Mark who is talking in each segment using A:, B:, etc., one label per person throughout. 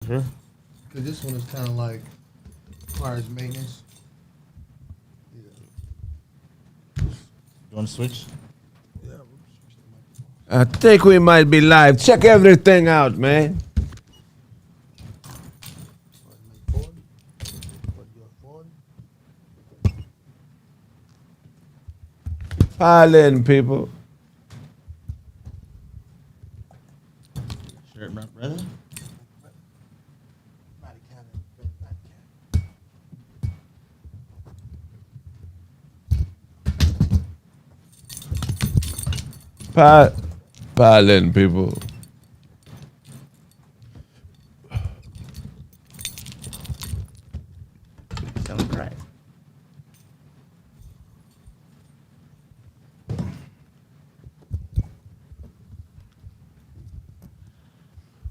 A: here.
B: Because this one is kind of like requires maintenance.
A: You want to switch?
C: I think we might be live. Check everything out, man. Pile in, people.
A: Sure, my brother.
C: Pile in, people.
A: Selling crack.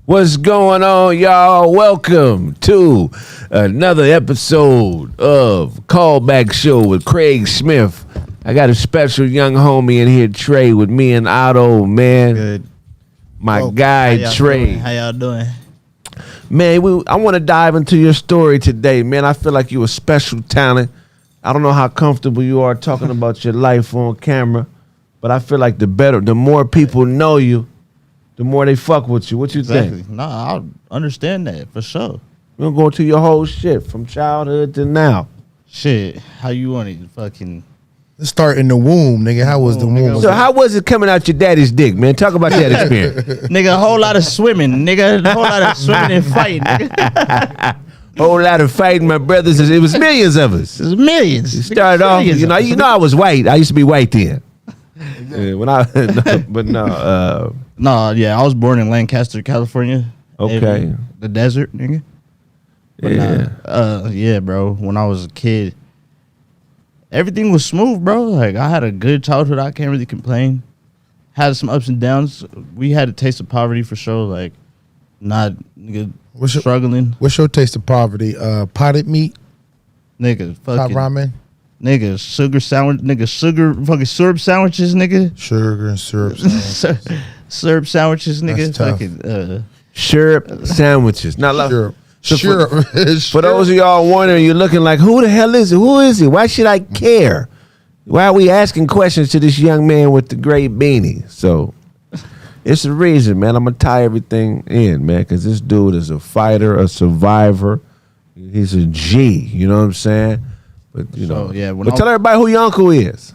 C: What's going on, y'all? Welcome to another episode of Callback Show with Craig Smith. I got a special young homie in here, Trey, with me and Otto, man.
A: Good.
C: My guy, Trey.
A: How y'all doing?
C: Man, I want to dive into your story today, man. I feel like you're a special talent. I don't know how comfortable you are talking about your life on camera, but I feel like the more people know you, the more they fuck with you. What you think?
A: No, I understand that for sure.
C: We're going to go into your whole shit from childhood to now.
A: Shit, how you want it? Fucking.
B: Let's start in the womb, nigga. How was the womb?
C: So how was it coming out your daddy's dick, man? Talk about that experience.
A: Nigga, a whole lot of swimming, nigga. A whole lot of swimming and fighting, nigga.
C: Whole lot of fighting, my brothers. It was millions of us.
A: There's millions.
C: You started off, you know, I was white. I used to be white then. Yeah, when I,
A: No, yeah, I was born in Lancaster, California.
C: Okay.
A: The desert, nigga. But
C: Yeah.
A: yeah, bro. When I was a kid, everything was smooth, bro. Like, I had a good childhood. I can't really complain. Had some ups and downs. We had a taste of poverty for sure. Like, not nigga struggling.
B: What's your taste of poverty? Potted meat,
A: Nigga,
B: hot
A: fucking
B: ramen,
A: nigga, sugar sandwich, nigga, fucking syrup sandwiches, nigga.
B: sugar and syrup.
A: Syrup sandwiches, nigga.
B: That's tough.
A: Fucking
C: syrup sandwiches. Not like.
B: Syrup.
C: So
B: Syrup.
C: For those of y'all wondering, you're looking like, who the hell is it? Who is he? Why should I care? Why are we asking questions to this young man with the great beanie? So it's the reason, man. I'm going to tie everything in, man, because this dude is a fighter, a survivor. He's a G, you know what I'm saying? But, you know.
A: yeah,
C: But tell everybody who your uncle is.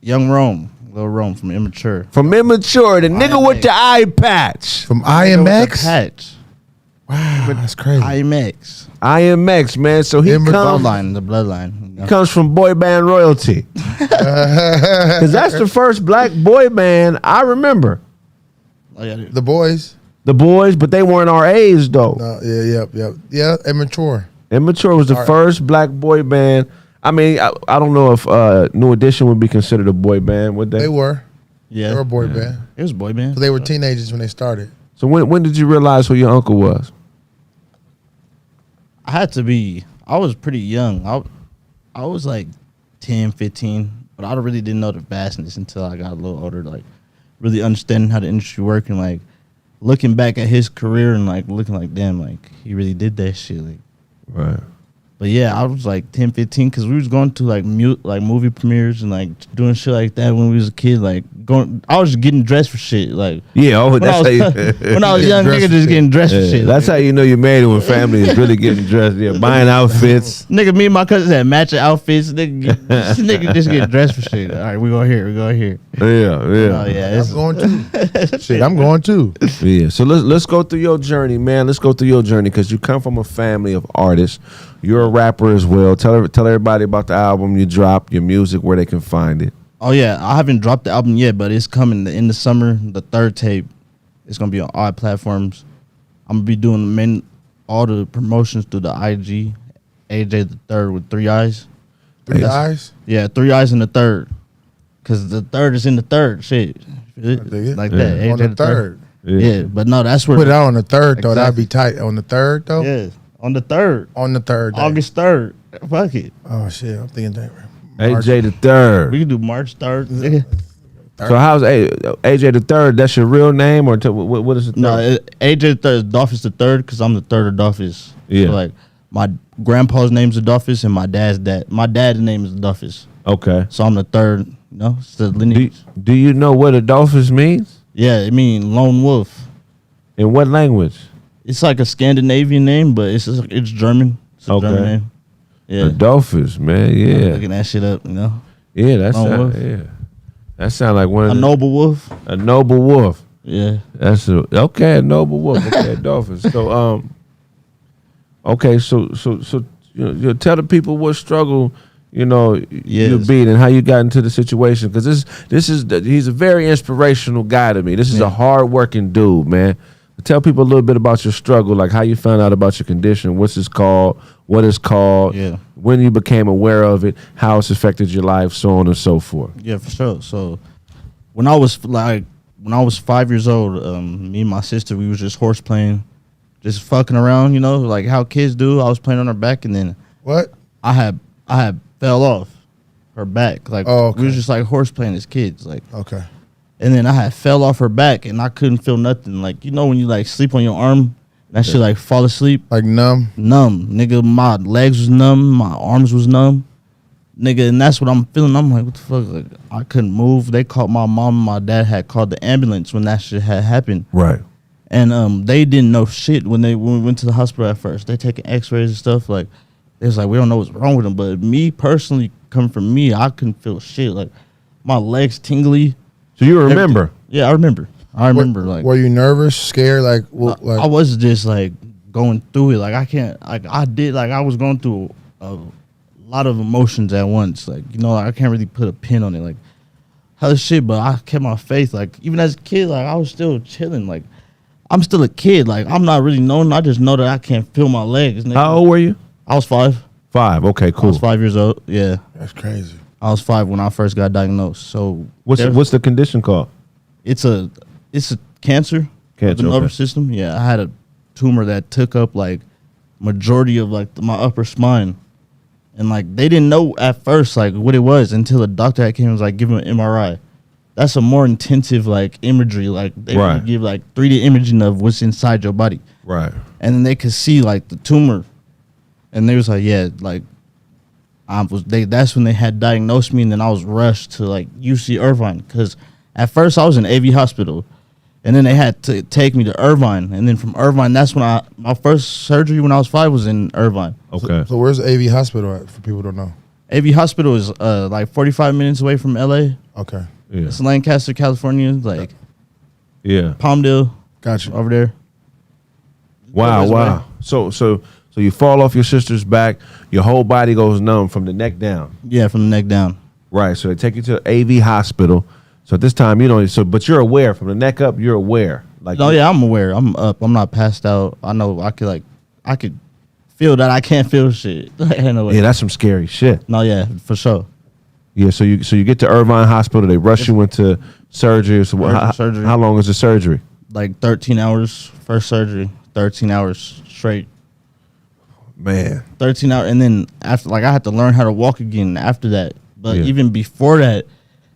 A: Young Rome, Lil Rome from Immature.
C: From Immature, the nigga with the eye patch.
B: From
A: Nigga with the
B: IMX.
A: patch.
B: Wow, that's crazy.
A: IMX.
C: IMX, man. So he
B: Immature.
A: The bloodline. You know?
C: comes from boy band royalty. Because that's the first black boy band I remember.
A: Oh, yeah,
B: The boys.
C: The boys, but they weren't our age, though.
B: Yeah, immature.
C: Immature was the first black boy band. I mean, I don't know if New Edition would be considered a boy band, would they?
B: They were.
A: yeah.
B: They were a boy band.
A: It was boy band.
B: They were teenagers when they started.
C: So when did you realize who your uncle was?
A: I was pretty young. I was like 10, 15, but I really didn't know the vastness until I got a little older, like really understanding how the industry worked and like looking back at his career and like looking like, damn, like he really did that shit. Like,
C: Right.
A: but yeah, I was like 10, 15 because we was going to like movie premieres and like doing shit like that when we was a kid. Like I was just getting dressed for shit. Like
C: That's how you.
A: when I was young, nigga, just getting dressed for shit.
C: That's how you know you made it when family is really getting dressed. Yeah, buying outfits.
A: Nigga, me and my cousins had matching outfits. Nigga just get dressed for shit. All right, we go here.
C: Yeah.
A: Oh yeah,
B: I'm going too. Shit, I'm going too.
C: Yeah. So let's go through your journey, man. Let's go through your journey because you come from a family of artists. You're a rapper as well. Tell everybody about the album you dropped, your music, where they can find it.
A: Oh yeah, I haven't dropped the album yet, but it's coming in the summer. The third tape, it's gonna be on all platforms. I'm gonna be doing all the promotions through the IG, AJ the Third with 3 eyes.
B: Three eyes.
A: Yeah, 3 eyes in the third, cause the third is in the third. Shit, like that. AJ
B: On the third.
A: Yeah, but no, that's where
B: Put it out on the third though. That'd
A: Exactly.
B: be tight. On the third though.
A: Yeah, on the third,
B: On the third. Day.
A: August 3rd. Fuck it.
B: Oh shit! I'm thinking that.
C: AJ the Third.
A: We can do March 3rd. Nigga.
C: So how's AJ the third? That's your real name, or what is it?
A: No, AJ the third, Dolphus the third, because I'm the third of Dolphus.
C: Yeah.
A: So like my grandpa's name's Adolphus and my dad's name is Adolphus.
C: Okay.
A: So I'm the third. You know, it's the lineage.
C: Do you know what Adolphus means?
A: Yeah, it means lone wolf.
C: In what language?
A: It's like a Scandinavian name, but it's German. It's a German name. Yeah.
C: Adolphus, man.
A: I'm
C: Yeah.
A: looking that shit up, you know.
C: Yeah, that
A: Lone
C: sound,
A: wolf.
C: yeah. That sound like one of
A: A noble wolf.
C: a noble wolf.
A: Yeah.
C: That's a noble wolf. Okay, Adolphus. So okay, so you tell the people what struggle you
A: Yes.
C: beat and how you got into the situation, because he's a very inspirational guy to me. This is a hard working dude, man. Tell people a little bit about your struggle, like how you found out about your condition, what it's called, when you became aware of it, how it's affected your life, so on and so forth.
A: Yeah, for sure. So when I was 5 years old, me and my sister, we was just horse playing, just fucking around, like how kids do. I was playing on her back, and then
B: What?
A: I had fell off her back. Like we was just like horse playing as kids, like.
B: Okay.
A: And then I had fell off her back, and I couldn't feel nothing. Like when you like sleep on your arm, that shit like fall asleep.
B: Like numb.
A: Numb, nigga. My legs was numb, my arms was numb, nigga. And that's what I'm feeling. I'm like, what the fuck? Like I couldn't move. They called my mom and my dad had called the ambulance when that shit had happened.
C: Right.
A: And they didn't know shit when we went to the hospital at first. They taking X-rays and stuff. Like they was like, we don't know what's wrong with him. But me personally, coming from me, I couldn't feel shit. Like my legs tingly.
C: So you remember?
A: Everything. Yeah, I remember. Like.
B: Were you nervous, scared? Like
A: I was just like going through it. Like I can't. Like I was going through a lot of emotions at once. Like I can't really put a pin on it. Like hell shit. But I kept my faith. Like even as a kid, like I was still chilling. Like I'm still a kid. Like I'm not really knowing. I just know that I can't feel my legs. Nigga.
C: How old were you?
A: I was 5.
C: 5. Okay, cool.
A: I was 5 years old. Yeah.
B: That's crazy.
A: I was 5 when I first got diagnosed. So
C: what's the condition called?
A: It's a cancer. Of the nervous system. Yeah, I had a tumor that took up like majority of like my upper spine, and like they didn't know at first like what it was until the doctor came and was like, give him an MRI. That's a more intensive like imagery. Like they would give like 3D imaging of what's inside your body.
C: Right.
A: And then they could see like the tumor, and they was like, yeah, like. That's when they had diagnosed me, and then I was rushed to like UC Irvine, because at first I was in AV hospital, and then they had to take me to Irvine, and then from Irvine, that's when my first surgery when I was 5 was in Irvine.
C: Okay.
B: So where's the AV hospital at, for people who don't know?
A: AV hospital is like 45 minutes away from LA.
B: Okay.
C: Yeah.
A: It's Lancaster, California, like Palmdale.
B: Gotcha.
A: Over there.
C: Wow. So you fall off your sister's back, your whole body goes numb from the neck down.
A: Yeah, from the neck down.
C: Right. So they take you to AV hospital. So at this time but you're aware from the neck up, you're aware. Like
A: yeah, I'm aware. I'm up. I'm not passed out. I know I could feel that I can't feel shit.
C: Yeah, that's some scary shit.
A: No, yeah, for sure.
C: Yeah, so you get to Irvine Hospital, they rush you into surgery. So
A: surgery.
C: How long is the surgery?
A: Like 13 hours, first surgery, 13 hours straight.
C: Man.
A: 13 hours, and then after, like I had to learn how to walk again after that. But even before that,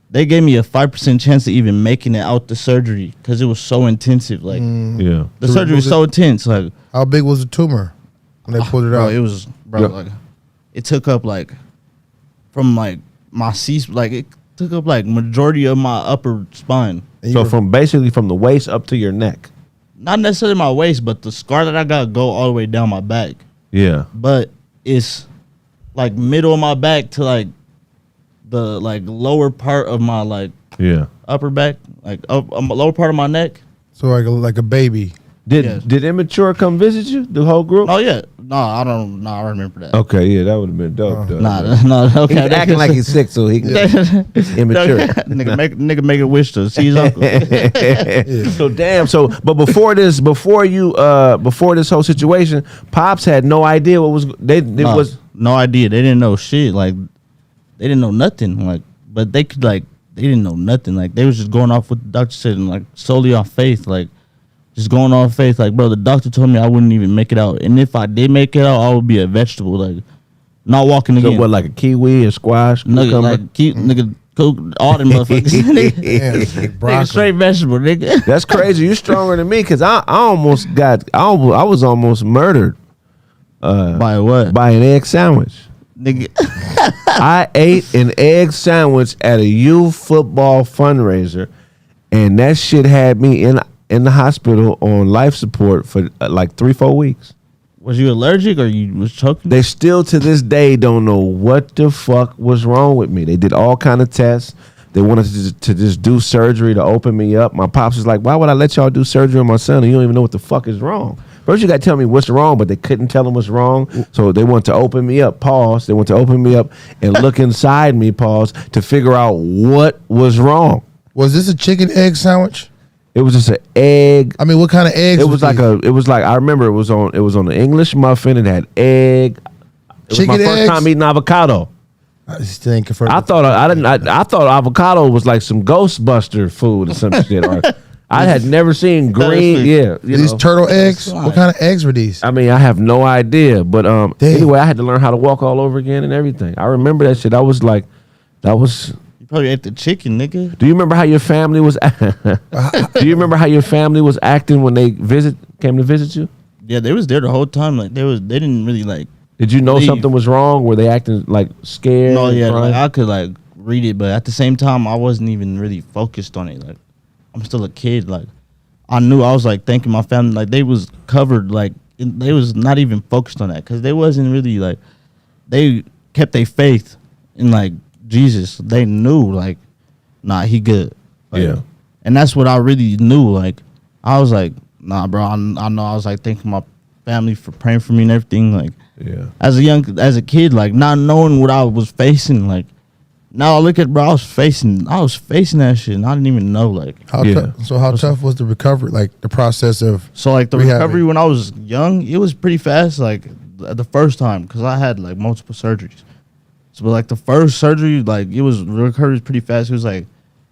A: they gave me a 5% chance of even making it out the surgery because it was so intensive. Like the surgery was so intense. Like
B: how big was the tumor when they pulled it out?
A: It was like it took up like from like my it took up like majority of my upper spine.
C: So from the waist up to your neck.
A: Not necessarily my waist, but the scar that I got go all the way down my back. Yeah. But it's like middle of my back to like the like lower part of my like upper back, like lower part of my neck.
B: So like a baby.
C: Did Immature come visit you, the whole group?
A: Oh yeah. No, I don't. No, I remember that.
C: Okay, yeah, that would have been dope.
A: No. Okay,
C: he's acting like he's sick, so he immature.
A: nigga make a wish to see his uncle.
C: So damn. So, but before this whole situation, Pops had no idea what was
A: no idea. They didn't know shit. Like they didn't know nothing. Like, but they could like they didn't know nothing. Like they was just going off what the doctor said and like solely off faith. Like. Just going off faith, like, bro, the doctor told me I wouldn't even make it out. And if I did make it out, I would be a vegetable, like, not walking again.
C: So what, like a kiwi, a squash?
A: Nigga, cook, all them motherfuckers. Nigga.
B: Damn,
A: Nigga,
B: broccoli.
A: straight vegetable, nigga.
C: That's crazy. You stronger than me because I was almost murdered
A: By what?
C: by an egg sandwich.
A: Nigga.
C: I ate an egg sandwich at a youth football fundraiser, and that shit had me in the hospital on life support for like 3-4 weeks.
A: Was you allergic or you was choking?
C: They still to this day don't know what the fuck was wrong with me. They did all kind of tests. They wanted to just do surgery to open me up. My pops was like, why would I let y'all do surgery on my son and you don't even know what the fuck is wrong? First you got to tell me what's wrong, but they couldn't tell him what's wrong. So they want to open me up, pause. They want to open me up and look inside me, pause, to figure out what was wrong.
D: Was this a chicken egg sandwich?
C: It was just an egg.
D: I mean, what kind of eggs?
C: It was like I remember it was on the English muffin. It had egg. It was my
D: Chicken
C: first
D: eggs?
C: time eating avocado.
D: I still ain't confirmed.
C: I thought I thought avocado was like some Ghostbuster food or some shit. Or, I had never seen green. Yeah, you
D: these
C: know.
D: turtle eggs.
A: Slime.
D: What kind of eggs were these?
C: I mean, I have no idea. But
D: Damn.
C: anyway, I had to learn how to walk all over again and everything. I remember that shit. I was like, that was.
A: You probably ate the chicken, nigga.
C: Do you remember how your family was? Do you remember how your family was acting when they came to visit you?
A: Yeah, they was there the whole time. Like they didn't really like.
C: Did you know
A: Leave.
C: something was wrong? Were they acting like scared?
A: No, yeah,
C: crying?
A: like I could like read it, but at the same time, I wasn't even really focused on it. Like I'm still a kid. Like I knew I was like thanking my family. Like they was covered. Like they was not even focused on that because they wasn't really like they kept their faith in like Jesus. They knew like, nah, he good. Like,
C: Yeah.
A: and that's what I really knew. Like I was like, nah, bro. I know. I was like thanking my family for praying for me and everything. Like.
C: Yeah.
A: As a kid, like not knowing what I was facing, like now I look at bro, I was facing that shit and I didn't even know like
D: How
C: Yeah.
D: how tough was the recovery? Like the process of
A: so like the
D: Rehabbing.
A: recovery when I was young, it was pretty fast like the first time because I had like multiple surgeries. So but like the first surgery, like it was recovery pretty fast. It was like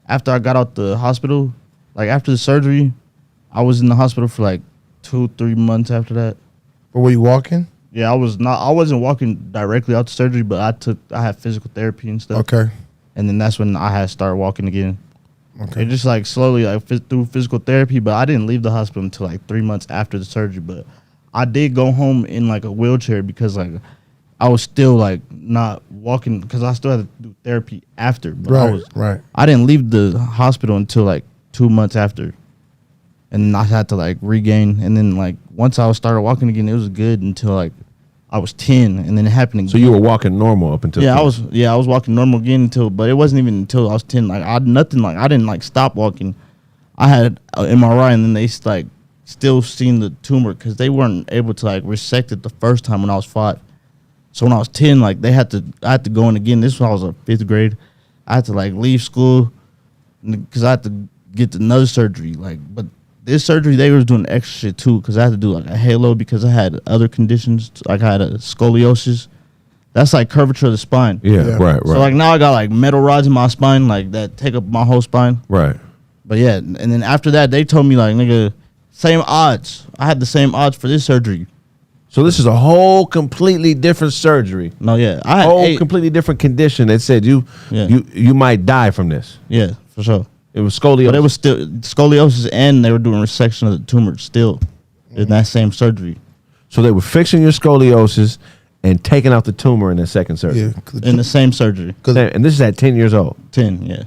A: after I got out the hospital, like after the surgery, I was in the hospital for like 2-3 months after that.
D: or were you walking?
A: Yeah, I wasn't walking directly out to surgery, but I had physical therapy and stuff.
D: Okay.
A: And then that's when I had started walking again.
D: Okay.
A: It just like slowly like through physical therapy, but I didn't leave the hospital until like 3 months after the surgery. But I did go home in like a wheelchair because like I was still like not walking because I still had to do therapy after. But
D: Right.
A: I didn't leave the hospital until like 2 months after. And then I had to like regain. And then like once I started walking again, it was good until like I was 10, and then it happened again.
C: So you were walking normal up until 10.
A: I was walking normal again until, but it wasn't even until I was 10. Like I didn't like stop walking. I had an MRI, and then they like still seen the tumor because they weren't able to like resect it the first time when I was 5. So when I was 10, like I had to go in again. This was when I was in 5th grade. I had to like leave school because I had to get another surgery. Like, but this surgery, they was doing extra shit too because I had to do like a halo because I had other conditions. Like I had a scoliosis. That's like curvature of the spine.
C: Yeah,
D: Yeah.
C: right.
A: So like now I got like metal rods in my spine like that take up my whole spine.
C: Right.
A: But yeah, and then after that they told me like nigga, same odds. I had the same odds for this surgery.
C: So this is a whole completely different surgery.
A: No, yeah, I had
C: Whole
A: 8.
C: completely different condition. They said you might die from this.
A: Yeah, for sure.
C: It was scoliosis.
A: But it was still scoliosis, and they were doing resection of the tumor still in that same surgery.
C: So they were fixing your scoliosis and taking out the tumor in the second surgery.
D: Yeah.
A: In the same surgery.
C: And this is at 10 years old.
A: 10, yeah.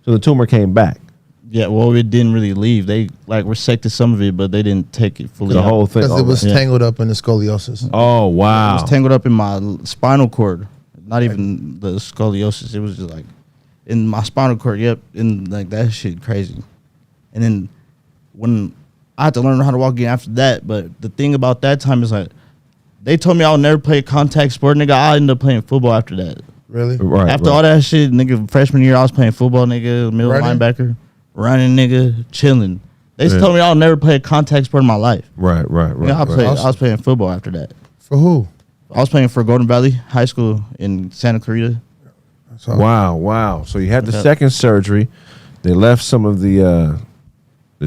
C: So the tumor came back.
A: Yeah, well, it didn't really leave. They like resected some of it, but they didn't take it fully
C: The
A: out.
C: whole thing.
D: Because it was
A: Yeah.
D: tangled up in the scoliosis.
C: Oh,
A: It
C: wow.
A: was tangled up in my spinal cord. Not even the scoliosis. It was just like in my spinal cord. Yep, and like that shit crazy. And then when I had to learn how to walk again after that, but the thing about that time is like they told me I would never play a contact sport, nigga. I ended up playing football after that.
D: Really?
C: Right.
A: After all that shit, nigga, freshman year I was playing football, nigga, middle
D: Running?
A: linebacker, running, nigga, chilling. They
C: Yeah.
A: told me I'll never play a contact sport in my life.
C: Right.
A: Nigga, I was playing football after that.
D: For who?
A: I was playing for Golden Valley High School in Santa Clarita.
D: So,
C: Wow. So you had the
A: Okay.
C: second surgery. They left some of the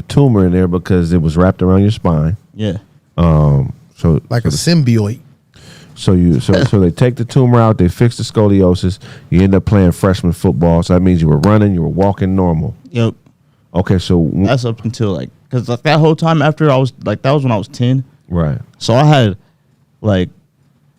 C: tumor in there because it was wrapped around your spine.
A: Yeah.
C: So
D: like a symbiote.
C: So they take the tumor out, they fix the scoliosis, you end up playing freshman football. So that means you were running, you were walking normal.
A: Yep.
C: Okay, so
A: That's up until like, cause like that whole time after I was like, that was when I was 10.
C: right.
A: So I had like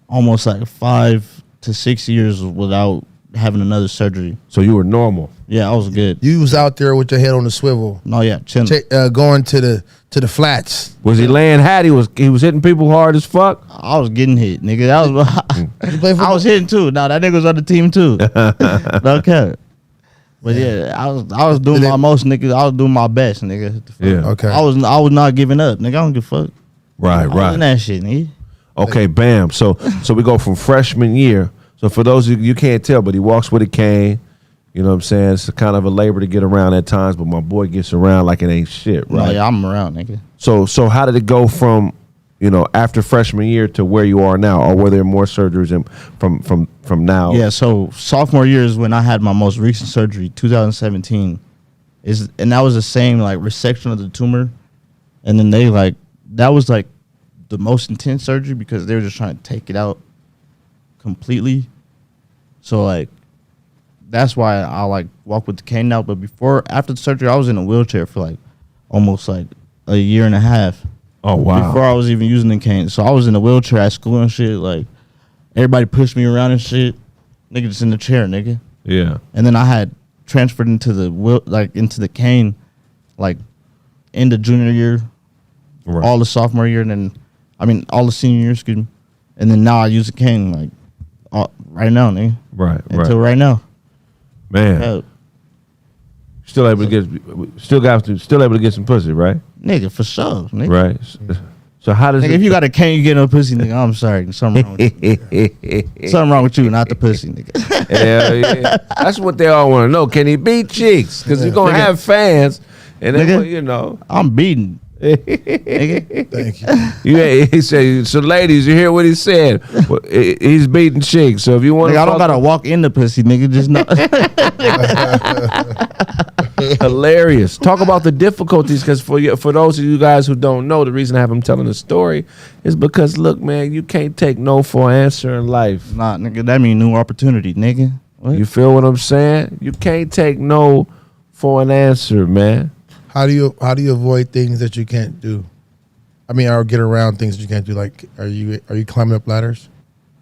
A: almost like 5 to 6 years without having another surgery.
C: So you were normal.
A: Yeah, I was good.
D: You was out there with your head on the swivel,
A: No, yeah, chilling.
D: going to the flats.
C: Was he laying hat? He was hitting people hard as fuck.
A: I was getting hit, nigga. That was
D: You play football?
A: I was hitting too. No, that nigga was on the team too. Okay. But yeah, I was doing my most, nigga. I was doing my best, nigga.
C: Yeah.
D: Okay.
A: I was not giving up, nigga. I don't give a fuck.
C: Right,
A: I was
C: right.
A: in that shit, nigga.
C: Okay, bam. So we go from freshman year. So for those of you can't tell, but he walks with a cane. You know what I'm saying? It's kind of a labor to get around at times, but my boy gets around like it ain't shit,
A: No,
C: right?
A: yeah, I'm around, nigga.
C: So how did it go from, after freshman year to where you are now, or were there more surgeries from now?
A: Yeah, so sophomore year is when I had my most recent surgery, 2017. And that was the same like resection of the tumor. And then that was like the most intense surgery because they were just trying to take it out completely. So like that's why I like walk with the cane now. But after the surgery, I was in a wheelchair for like almost like a year and a half.
C: Oh wow.
A: Before I was even using the cane. So I was in a wheelchair at school and shit. Like everybody pushed me around and shit. Nigga just in the chair, nigga.
C: Yeah.
A: And then I had transferred into into the cane, like in the junior year,
C: Right.
A: all the sophomore year, and then all the senior year, excuse me. And then now I use a cane like right now, nigga.
C: Right.
A: Until
C: Right.
A: right now.
C: Man.
A: Yeah,
C: Still able to get some pussy, right?
A: nigga, for sure, nigga.
C: Right. So how does
A: Nigga, if you got a cane, you get no pussy, nigga. I'm sorry, something wrong with you. Something wrong with you, not the pussy, nigga.
C: Hell yeah. That's what they all want to know. Can he beat chicks? Because you're going to
A: Nigga.
C: have fans. And then,
A: Nigga. I'm beating. Nigga.
D: Thank you.
C: he said, so ladies, you hear what he said? Well, he's beating chicks. So if you want
A: Nigga, I don't gotta walk in the pussy, nigga. Just know.
C: hilarious. Talk about the difficulties, because for those of you guys who don't know, the reason I have him telling the story is because, look, man, you can't take no for an answer in life.
A: Nah, nigga, that mean new opportunity, nigga. What?
C: You feel what I'm saying? You can't take no for an answer, man.
D: How do you avoid things that you can't do? I mean, or get around things that you can't do. Like, are you climbing up ladders?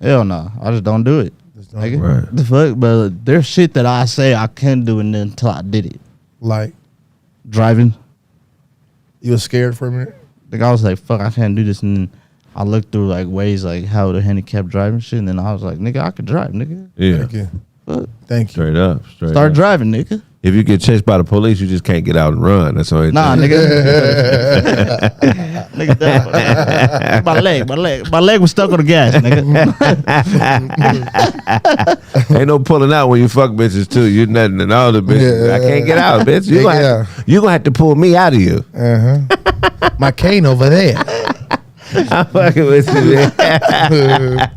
A: Hell no, I just don't do it.
D: Just don't-
A: Nigga.
C: Right.
A: The fuck, but there's shit that I say I couldn't do until I did it.
D: Like,
A: Driving,
D: you were scared for a minute?
A: like I was like, fuck, I can't do this, and then I looked through like ways like how the handicapped driving shit, and then I was like, nigga, I could drive, nigga.
C: Yeah.
D: Thank you.
A: Fuck.
D: Thank you.
C: Straight up.
A: Start driving, nigga.
C: If you get chased by the police, you just can't get out and run. That's the only
A: Nah,
C: thing.
A: nigga. Nigga, my leg was stuck on the gas, nigga.
C: Ain't no pulling out when you fuck bitches too. You nothing and all the bitches.
D: Yeah.
C: I can't get out, bitch. You gonna have to pull me out of you.
D: My cane over there.
C: I'm fucking with you,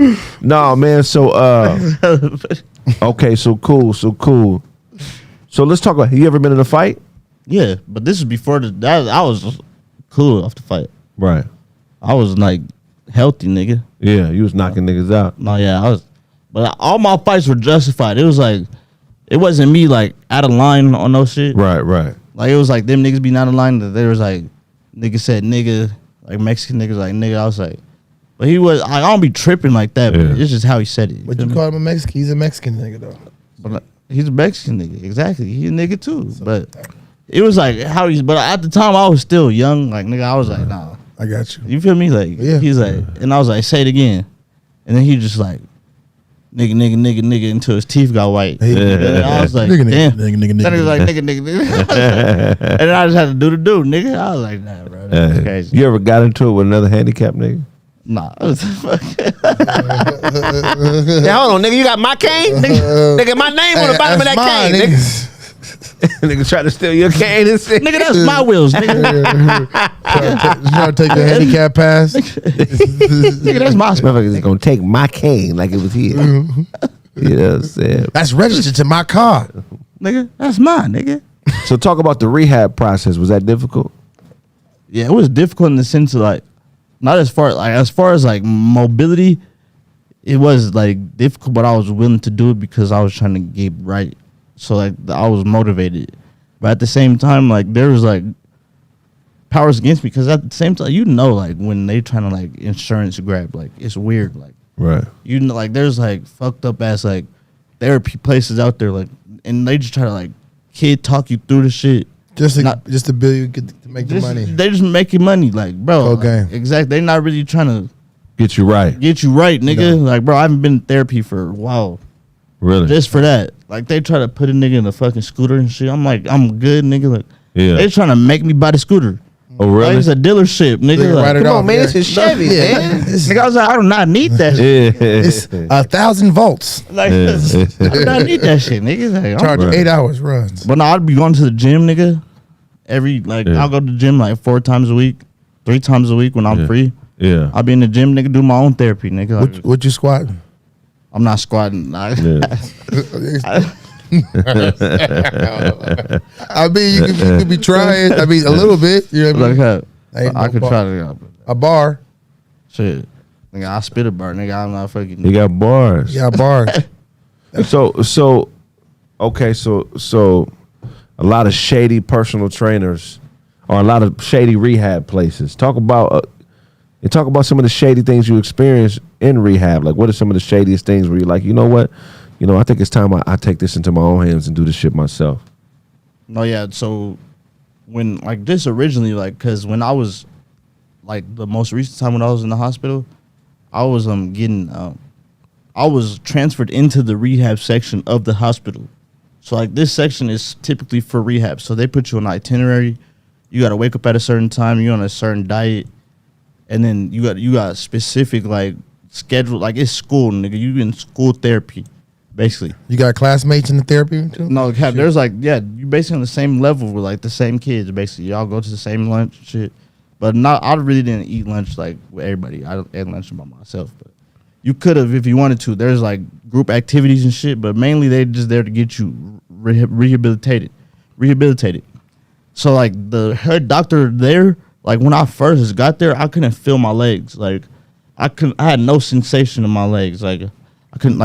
C: man. No, man. So okay, so cool. So let's talk about. You ever been in a fight?
A: Yeah, but this is before I was cool off the fight.
C: Right.
A: I was like healthy, nigga.
C: Yeah, you was knocking niggas out.
A: No, yeah, I was, but all my fights were justified. It was like, it wasn't me like out of line on no shit.
C: Right.
A: Like it was like them niggas being out of line. That there was like, nigga said nigga, like Mexican niggas like nigga. I was like, but he was. I don't be tripping like that.
C: Yeah.
A: But it's just how he said it.
D: But
A: feel
D: you
A: me?
D: call him a Mexican. He's a Mexican nigga, though.
A: But he's a Mexican nigga. Exactly. He's a nigga too. But it was like how he's. But at the time I was still young. Like nigga, I was like, nah.
D: I got you.
A: You feel me? Like
D: Yeah.
A: he's like, and I was like, say it again, and then he just like, nigga until his teeth got white.
D: Hey,
A: And then I was like,
D: nigga,
A: damn.
D: nigga.
A: Then he was like, nigga. And then I just had to do the dude, nigga. I was like, nah, bro, that's crazy.
C: You ever got into it with another handicapped nigga?
A: Nah.
C: Yeah, hold on, nigga. You got my cane, nigga. My name on the bottom of that cane, nigga. Nigga try to steal your cane and shit.
A: Nigga, that's my wheels, nigga.
D: You trying to take the handicap pass?
A: Nigga, that's my stuff.
C: Motherfuckers gonna take my cane like it was his. You know what I'm saying?
D: That's registered to my car.
A: Nigga, that's mine, nigga.
C: So talk about the rehab process. Was that difficult?
A: Yeah, it was difficult in the sense of like, not as far as like mobility. it was like difficult, but I was willing to do it because I was trying to get right. So like I was motivated, but at the same time, like there was like powers against me because at the same time, like when they trying to like insurance grab, like it's weird, like
C: Right.
A: like there's like fucked up ass like therapy places out there, like, and they just try to like kid talk you through the shit.
D: Just to bill you to make the money.
A: They just making money, like bro.
D: Okay.
A: Like, exactly. They not really trying to
C: Get you right.
A: nigga.
D: No.
A: Like bro, I haven't been in therapy for a while.
C: Really?
A: Just for that. Like they try to put a nigga in a fucking scooter and shit. I'm like, I'm good, nigga. Like they trying to make me buy the scooter.
C: Oh, really?
A: Like, it's a dealership, nigga. Like,
D: Come
C: on, man. It's a Chevy, man.
A: nigga, I was like, I do not need that shit.
D: It's 1,000 volts.
A: Like, I do not need that shit, nigga. Like,
D: Charge
C: Right.
D: 8 hours runs.
A: but no, I'd be going to the gym, nigga. I'll go to the gym like 4 times a week, 3 times a week when I'm free.
C: Yeah.
A: I'll be in the gym, nigga, do my own therapy, nigga. Like,
D: What you squatting?
A: I'm not squatting. Like,
C: Yeah.
D: I mean, you could be trying. I mean, a little bit. You know what I mean? Ain't
A: I
D: no
A: could
D: bar.
A: try to
D: A bar.
A: shit. Nigga, I spit a bar, nigga. I'm not fucking.
C: You got bars.
D: Yeah, bars.
C: So okay, so a lot of shady personal trainers or a lot of shady rehab places. Talk about some of the shady things you experience in rehab. Like, what are some of the shadiest things where you're like, you know what? I think it's time I take this into my own hands and do this shit myself.
A: No, yeah. So when like this originally, like, cause when I was like the most recent time when I was in the hospital, I was I was transferred into the rehab section of the hospital. So like this section is typically for rehab. So they put you on an itinerary. You got to wake up at a certain time. You're on a certain diet, and then you got specific like schedule. Like it's school, nigga. You in school therapy, basically.
D: You got classmates in the therapy too?
A: No, Cap, there's like, yeah, you basically on the same level with like the same kids, basically. Y'all go to the same lunch and shit. But I really didn't eat lunch like with everybody. I ate lunch by myself. But you could have if you wanted to. There's like group activities and shit, but mainly they just there to get you rehabilitated. So like the head doctor there, like when I first got there, I couldn't feel my legs. Like I had no sensation in my legs. Like I couldn't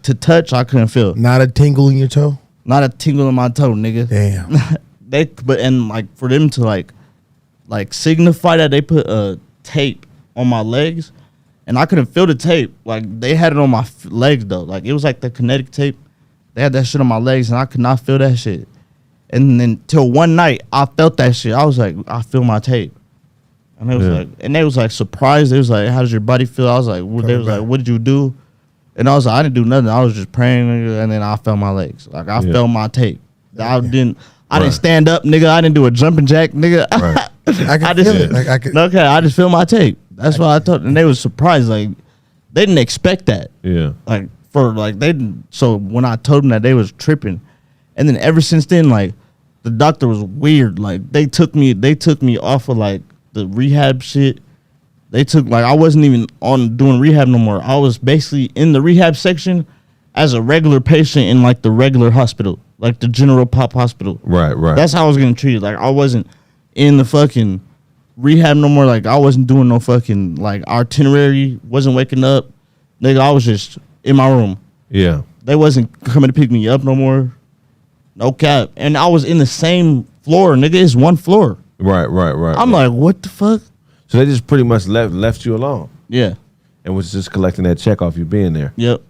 A: to touch, I couldn't feel.
D: Not a tingle in your toe?
A: Not a tingle in my toe, nigga.
D: Damn.
A: For them to like signify that, they put a tape on my legs, and I couldn't feel the tape. Like they had it on my legs though. Like it was like the kinetic tape. They had that shit on my legs, and I could not feel that shit. And then till one night, I felt that shit. I was like, I feel my tape, and they was like surprised. They was like, how does your body feel? I was like, what did you do? And I was like, I didn't do nothing. I was just praying, nigga, and then I felt my legs. Like I felt my tape. I didn't stand up, nigga. I didn't do a jumping jack, nigga.
C: Right.
D: I could feel it. Like, I could.
A: Okay, I just feel my tape. That's why I thought, and they was surprised. Like they didn't expect that.
C: Yeah.
A: Like they didn't. So when I told them that, they was tripping, and then ever since then, like the doctor was weird. Like they took me off of like the rehab shit. They took I wasn't even on doing rehab no more. I was basically in the rehab section as a regular patient in like the regular hospital, like the general pop hospital.
C: Right.
A: That's how I was getting treated. Like I wasn't in the fucking rehab no more. Like I wasn't doing no fucking like itinerary. Wasn't waking up, nigga. I was just in my room.
C: Yeah.
A: They wasn't coming to pick me up no more. No cap. And I was in the same floor, nigga. It's one floor.
C: Right.
A: I'm like, what the fuck?
C: So they just pretty much left you alone
A: Yeah.
C: and was just collecting that check off you being there.
A: Yep.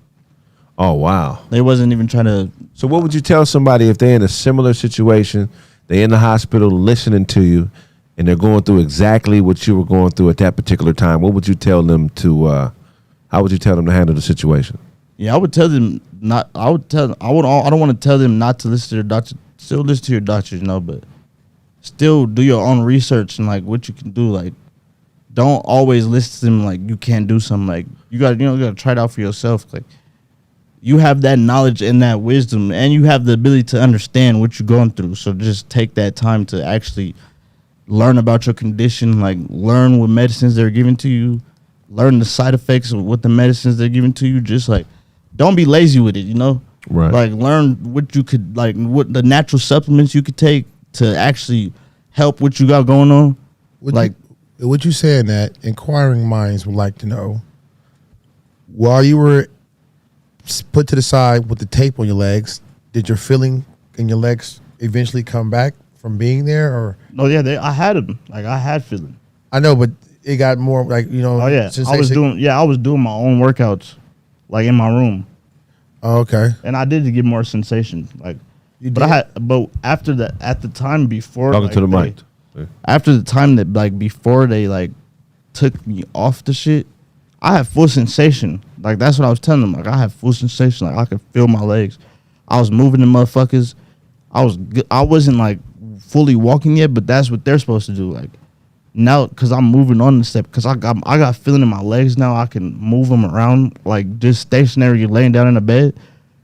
C: Oh, wow.
A: They wasn't even trying to.
C: So what would you tell somebody if they're in a similar situation, they're in the hospital listening to you, and they're going through exactly what you were going through at that particular time? What would you tell them how would you tell them to handle the situation?
A: Yeah, I would tell them not. I don't want to tell them not to listen to their doctor. Still listen to your doctors, but still do your own research and like what you can do. Like, don't always listen to them like you can't do something. Like you gotta try it out for yourself. Like you have that knowledge and that wisdom, and you have the ability to understand what you're going through. So just take that time to actually learn about your condition. Like learn what medicines they're giving to you. Learn the side effects of what the medicines they're giving to you. Just like don't be lazy with it.
C: Right.
A: Like learn what you could what the natural supplements you could take to actually help what you got going on.
D: What you saying that inquiring minds would like to know, while you were put to the side with the tape on your legs, did your feeling in your legs eventually come back from being there, or?
A: No, yeah, I had them. Like I had feeling.
D: I know, but it got more like, you know.
A: Oh yeah, I was doing my own workouts, like in my room.
D: Oh, okay.
A: And I did get more sensation, like.
D: You
A: but
D: did?
A: but after that, at the time before,
C: Talking to the mic.
A: After the time that like before they like took me off the shit, I had full sensation. Like that's what I was telling them. Like I had full sensation. Like I could feel my legs. I was moving the motherfuckers. I wasn't like fully walking yet, but that's what they're supposed to do. Like now, cause I'm moving on the step. Cause I got feeling in my legs now. I can move them around like just stationary, laying down in the bed.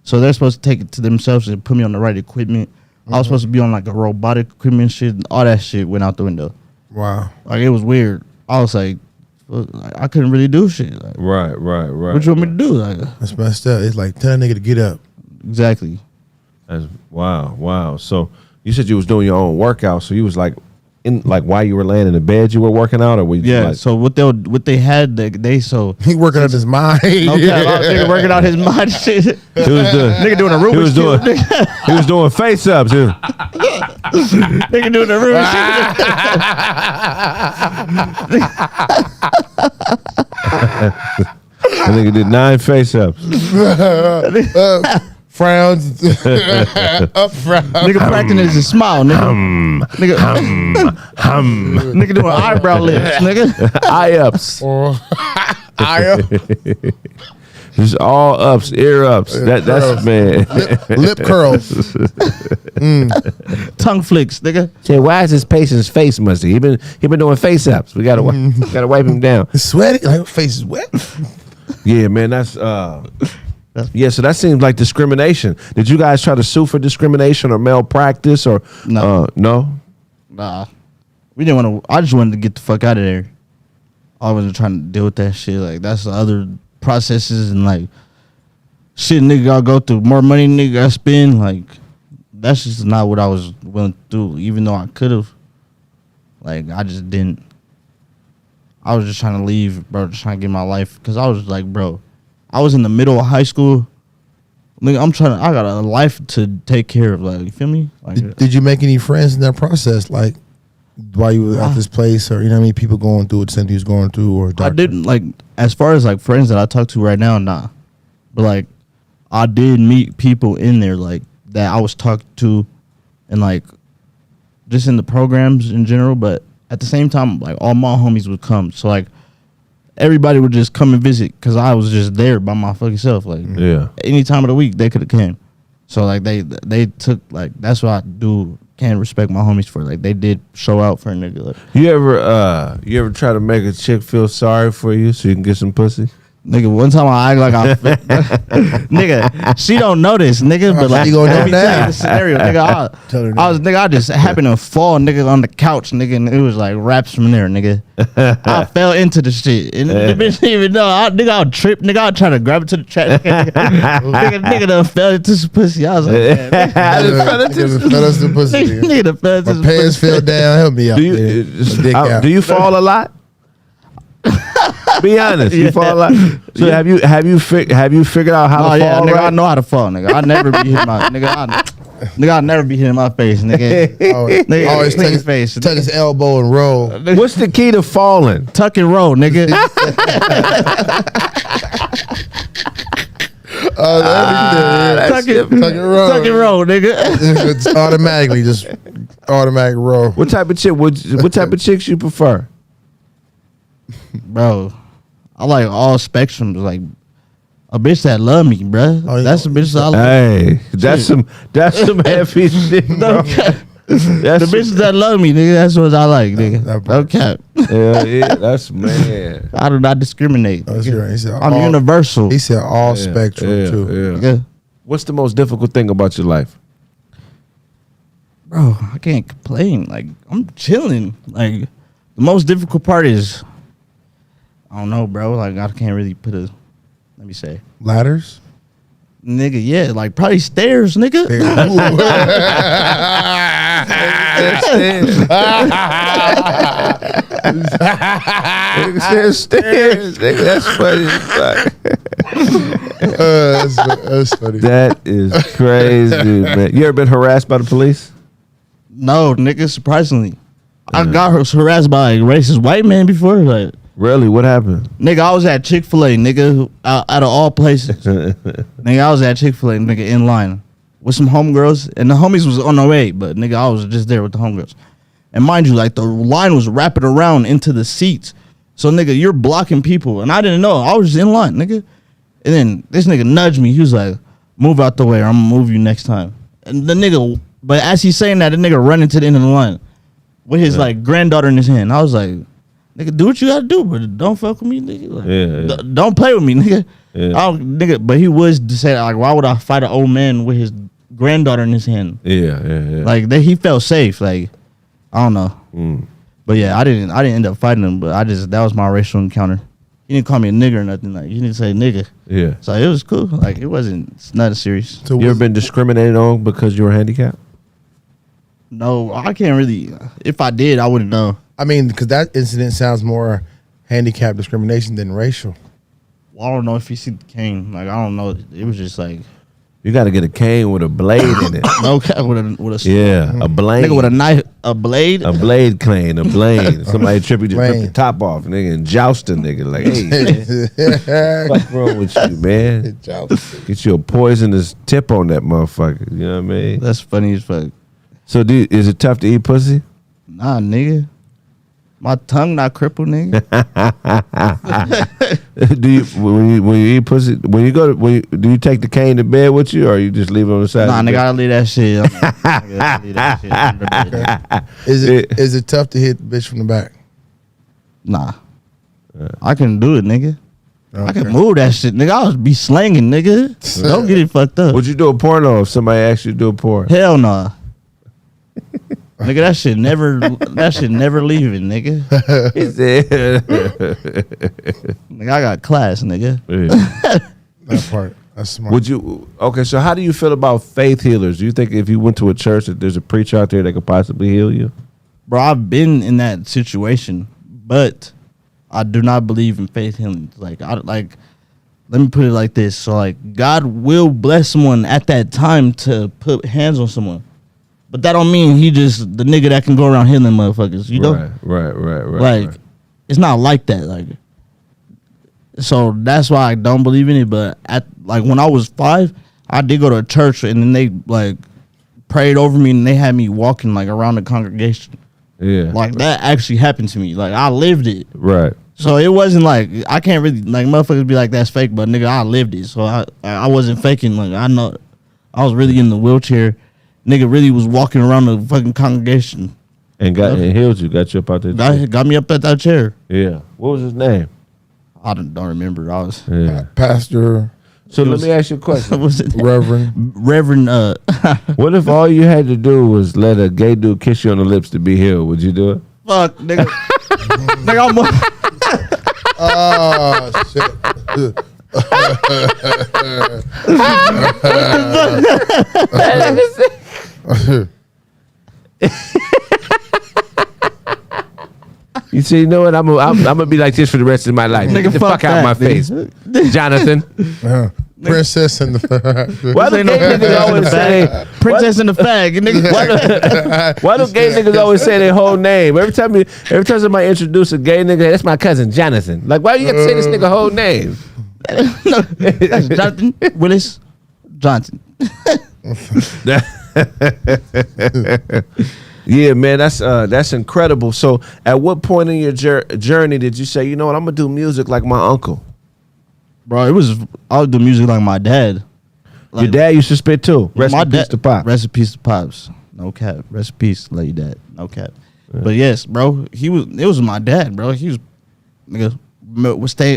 A: So they're supposed to take it to themselves and put me on the right equipment. I was supposed to be on like a robotic equipment shit. All that shit went out the window.
D: Wow.
A: Like it was weird. I was like, I couldn't really do shit. Like,
C: Right.
A: what you want me to do? Like,
D: That's messed up. It's like, tell a nigga to get up.
A: exactly.
C: Wow. So you said you was doing your own workout. So you was like, while you were laying in the bed, you were working out, or were you
A: Yeah.
C: like,
A: So what they had so
D: He working on his mind.
A: okay, nigga working out his mind shit.
C: he was doing,
A: Nigga doing a Rubik's
C: he was doing,
A: cube. Nigga.
C: he was doing face ups. Dude.
A: Nigga doing a Rubik's
C: That nigga did 9 face ups.
D: Frowns. Up frowns.
A: Nigga practicing his smile, nigga. Nigga doing eyebrow lifts, nigga.
C: Eye ups.
D: Or
C: Just all ups, ear ups. That's
D: curls.
C: man.
D: lip curls.
A: Tongue flicks, nigga.
C: Say, why is this patient's face musty? He been doing face ups. We gotta wipe him down.
D: It's sweaty. Like, face is wet.
C: Yeah, man. That's yeah. So that seems like discrimination. Did you guys try to sue for discrimination or malpractice or
A: No.
C: no?
A: Nah. We didn't want to. I just wanted to get the fuck out of there. I wasn't trying to deal with that shit. Like, that's the other processes and, like, shit nigga gotta go through. More money nigga gotta spend. Like, that's just not what I was willing to do. Even though I could have. Like, I just didn't. I was just trying to leave, bro. Just trying to get my life. Because I was like, bro, I was in the middle of high school. Nigga, I got a life to take care of. Like, you feel me? Like,
D: Did you make any friends in that process? Like, while you were at this place, or, you know what I mean? People going through what Cynthia's going through, or
A: I
D: doctor?
A: didn't, like, as far as, like, friends that I talk to right now, nah. But, like, I did meet people in there, like, that I was talking to and, like, just in the programs in general. But at the same time, like, all my homies would come. So, like, everybody would just come and visit because I was just there by my fucking self. Like,
C: Yeah.
A: any time of the week, they could have came. So, like, they took, like, that's what I do. Can't respect my homies for. Like, they did show out for a nigga. Like,
C: You ever try to make a chick feel sorry for you so you can get some pussy?
A: nigga, one time I act like nigga, she don't know this, nigga, but like,
D: She gonna know
A: let me tell
D: now.
A: you the scenario, nigga.
D: Tell her
A: I just happened to fall, nigga, on the couch, nigga, and it was like raps from there, nigga. I fell into the shit, and the bitch didn't even know. Nigga, I would trip, nigga, I would try to grab it to the track, nigga done fell into some pussy. I was like, man,
D: Fell us the pussy.
A: nigga done fell into
D: My
A: some
D: pants
A: pussy.
D: fell down. Help me out.
C: Do you
D: man. My dick out.
C: do you fall a lot? Be honest, you
A: Yeah.
C: fall a lot. So have you figured out how
A: Oh
C: to
A: yeah,
C: fall?
A: nigga,
C: Right?
A: I know how to fall, nigga. I never be hitting my nigga. I never be hitting my face, nigga. Nigga,
D: Always
A: nigga
D: tuck his
A: face.
D: tuck his elbow and roll.
C: What's the key to falling?
A: Tuck and roll, nigga.
D: Tuck it roll.
A: Tuck and roll, nigga.
D: It's automatically just automatic roll.
C: What type of chick? What type of chicks you prefer?
A: Bro, I like all spectrums. Like a bitch that love me, bro.
D: Oh, yeah.
A: That's a bitch that I love.
C: Hey, that's some heavy shit, bro.
A: The bitches that love me, nigga. That's what I like, nigga.
D: That
A: No cap.
C: Yeah, that's man.
A: I do not discriminate.
D: Oh, that's
A: nigga.
D: right. He said
A: I'm
D: all-
A: universal.
D: He said all spectrum too.
A: Nigga.
C: What's the most difficult thing about your life?
A: Bro, I can't complain. Like, I'm chilling. Like, the most difficult part is, I don't know, bro. Like, I can't really put a, let me say.
D: Ladders.
A: Nigga, yeah, like probably stairs, nigga.
C: Stairs. Nigga, that's funny.
D: That's funny.
C: That is crazy, man. You ever been harassed by the police?
A: No, nigga, surprisingly. I got harassed by a racist white man before. Like,
C: Really? What happened?
A: nigga, I was at Chick-fil-A, nigga, out of all places. Nigga, I was at Chick-fil-A, nigga, in line with some homegirls, and the homies was on their way, but nigga, I was just there with the homegirls. And mind you, like the line was wrapping around into the seats. So nigga, you're blocking people, and I didn't know. I was just in line, nigga. And then this nigga nudged me. He was like, "Move out the way, or I'm gonna move you next time." And the nigga, but as he's saying that, the nigga running to the end of the line with his like granddaughter in his hand. I was like, "Nigga, do what you gotta do, but don't fuck with me, nigga. Like, don't play with me, nigga." Nigga, but he was to say like, why would I fight an old man with his granddaughter in his hand? Like he felt safe. Like I don't know. But yeah, I didn't end up fighting him. But that was my racial encounter. He didn't call me a nigger or nothing. Like he didn't say nigga. Yeah. So it was cool. Like it's nothing serious.
C: So you ever been discriminated on because you were handicapped?
A: No, I can't really. If I did, I wouldn't know.
D: I mean, because that incident sounds more handicap discrimination than racial.
A: Well, I don't know if you see the cane. Like I don't know. It was just like
C: you got to get a cane with a blade in it.
A: Okay, with a
C: a blade.
A: Nigga with a knife, a blade,
C: a blade cane, a blade. Somebody trip you, just rip the top off, nigga, and joust a nigga like, hey, what's wrong with you, man? Get you a poisonous tip on that motherfucker. You know what I mean?
A: That's funny as fuck.
C: So, is it tough to eat pussy?
A: Nah, nigga. My tongue not crippled, nigga.
C: Do you when you eat pussy? Do you take the cane to bed with you, or you just leave it on the side?
A: Nah, nigga, I leave that shit.
D: Is it tough to hit the bitch from the back?
A: Nah, I can do it, nigga.
D: Okay.
A: I can move that shit, nigga. I would be slanging, nigga. Don't get it fucked up.
C: Would you do a porno if somebody asked you to do a porno?
A: Hell nah. Nigga, that shit never leaving, nigga. Nigga, I got class, nigga.
D: That part. That's smart.
C: Would you? Okay, so how do you feel about faith healers? Do you think if you went to a church that there's a preacher out there that could possibly heal you?
A: Bro, I've been in that situation, but I do not believe in faith healing. Let me put it like this. So like God will bless someone at that time to put hands on someone. But that don't mean he just the nigga that can go around healing motherfuckers, you know? Right. Like, it's not like that. Like, so that's why I don't believe in it. But when I was 5, I did go to a church and then they like prayed over me and they had me walking like around the congregation. Yeah. Like that actually happened to me. Like I lived it.
C: Right.
A: So it wasn't like I can't really like motherfuckers be like that's fake, but nigga, I lived it. So I wasn't faking. Like I know I was really in the wheelchair. Nigga really was walking around the fucking congregation.
C: And healed you, got you up out there.
A: Got me up at that chair.
C: Yeah. What was his name?
A: I don't remember. I was
D: Pastor.
C: So let me ask you a question.
A: Was it
D: Reverend.
C: What if all you had to do was let a gay dude kiss you on the lips to be healed? Would you do it?
A: Fuck, nigga. Nigga, I'm
D: Oh shit.
C: You see, you know what? I'm gonna be like this for the rest of my life.
A: Nigga,
C: Get the fuck out of my face, Jonathan.
D: Princess in the
C: Why do gay niggas always say
A: princess in the fag? Nigga.
C: Why do gay niggas always say their whole name? Every time somebody introduce a gay nigga, that's my cousin Jonathan. Like, why you got to say this nigga whole name?
A: No, that's Jonathan Willis Johnson.
C: Yeah, man, that's incredible. So, at what point in your journey did you say, you know what, I'm gonna do music like my uncle?
A: Bro, I would do music like my dad. Like,
C: your dad used to spit too. Rest in peace to Pop.
A: Rest in peace to Pops. No cap. Rest in peace, lady dad. No cap. Yeah. But yes, bro, it was my dad, bro. He was nigga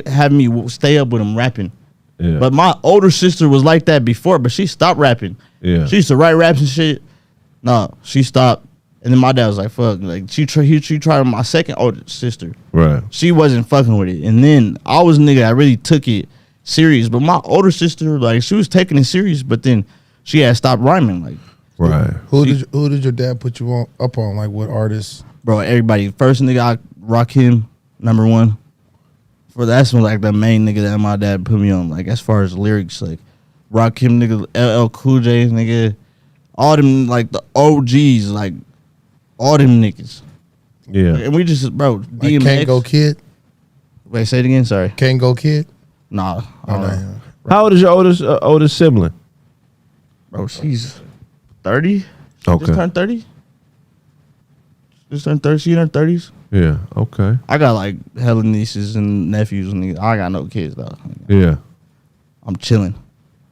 A: having me stay up with him rapping. Yeah. But my older sister was like that before, but she stopped rapping. Yeah. She used to write raps and shit. No, she stopped. And then my dad was like, fuck. Like, she tried with my second older sister. Right. She wasn't fucking with it. And then I was a nigga that really took it serious. But my older sister, like, she was taking it serious, but then she had stopped rhyming. Like,
C: Right.
D: Who did your dad put you up on? Like what artists?
A: bro, everybody. First nigga, I rock him, number one. For that's when, like, the main nigga that my dad put me on. Like, as far as lyrics, like, rock him, nigga, LL Cool J, nigga, all them, like, the OGs, like, all them niggas.
C: Yeah.
A: And we just, bro,
D: Like
A: DMX.
D: Can't Go Kid?
A: Wait, say it again. Sorry.
D: Can't Go Kid?
A: Nah,
D: Oh, no.
C: How old is your oldest sibling?
A: bro, she's 30.
C: Okay.
A: Just turned 30. Just turned 30. She in her 30s.
C: Yeah. Okay.
A: I got like hella nieces and nephews. And I got no kids though.
C: Yeah.
A: I'm chilling.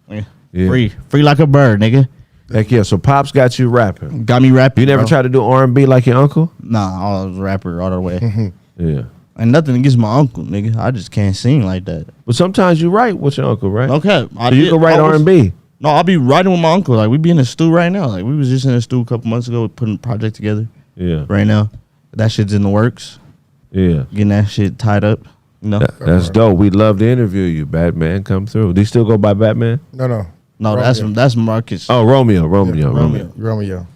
A: Yeah.
C: Yeah.
A: Free like a bird, nigga.
C: Heck yeah. So Pops got you rapping.
A: Got me rapping.
C: You never
A: bro.
C: tried to do R&B like your uncle?
A: Nah, I was a rapper all the way.
C: Yeah.
A: And nothing against my uncle, nigga. I just can't sing like that.
C: But sometimes you write with your uncle, right?
A: Okay,
C: So you can write R&B.
A: No, I'll be writing with my uncle. Like, we be in the stew right now. Like, we was just in the stew a couple months ago putting a project together.
C: Yeah.
A: Right now, that shit's in the works.
C: Yeah.
A: Getting that shit tied up. You know.
C: That's dope. We'd love to interview you. Batman, come through. Do you still go by Batman?
D: No.
A: No,
D: Romeo.
A: that's Marcus.
C: Oh, Romeo.
D: Romeo.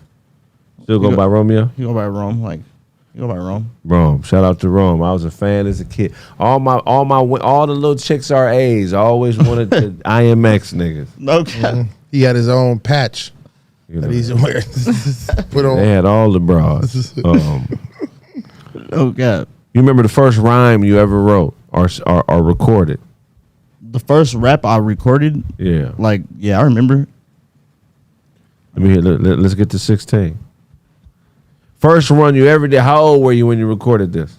C: Still go by Romeo?
A: You go by Rome. Like, you go by Rome.
C: Rome. Shout out to Rome. I was a fan as a kid. All the little chicks our age always wanted the IMX niggas.
A: Okay.
D: He had his own patch
C: You
D: that
C: know,
D: he's wearing. Put on.
C: they had all the bras.
A: Oh God.
C: You remember the first rhyme you ever wrote or recorded?
A: The first rap I recorded,
C: Yeah.
A: like, yeah, I remember.
C: Let me hear. Let's get to 16. First one you ever did. How old were you when you recorded this?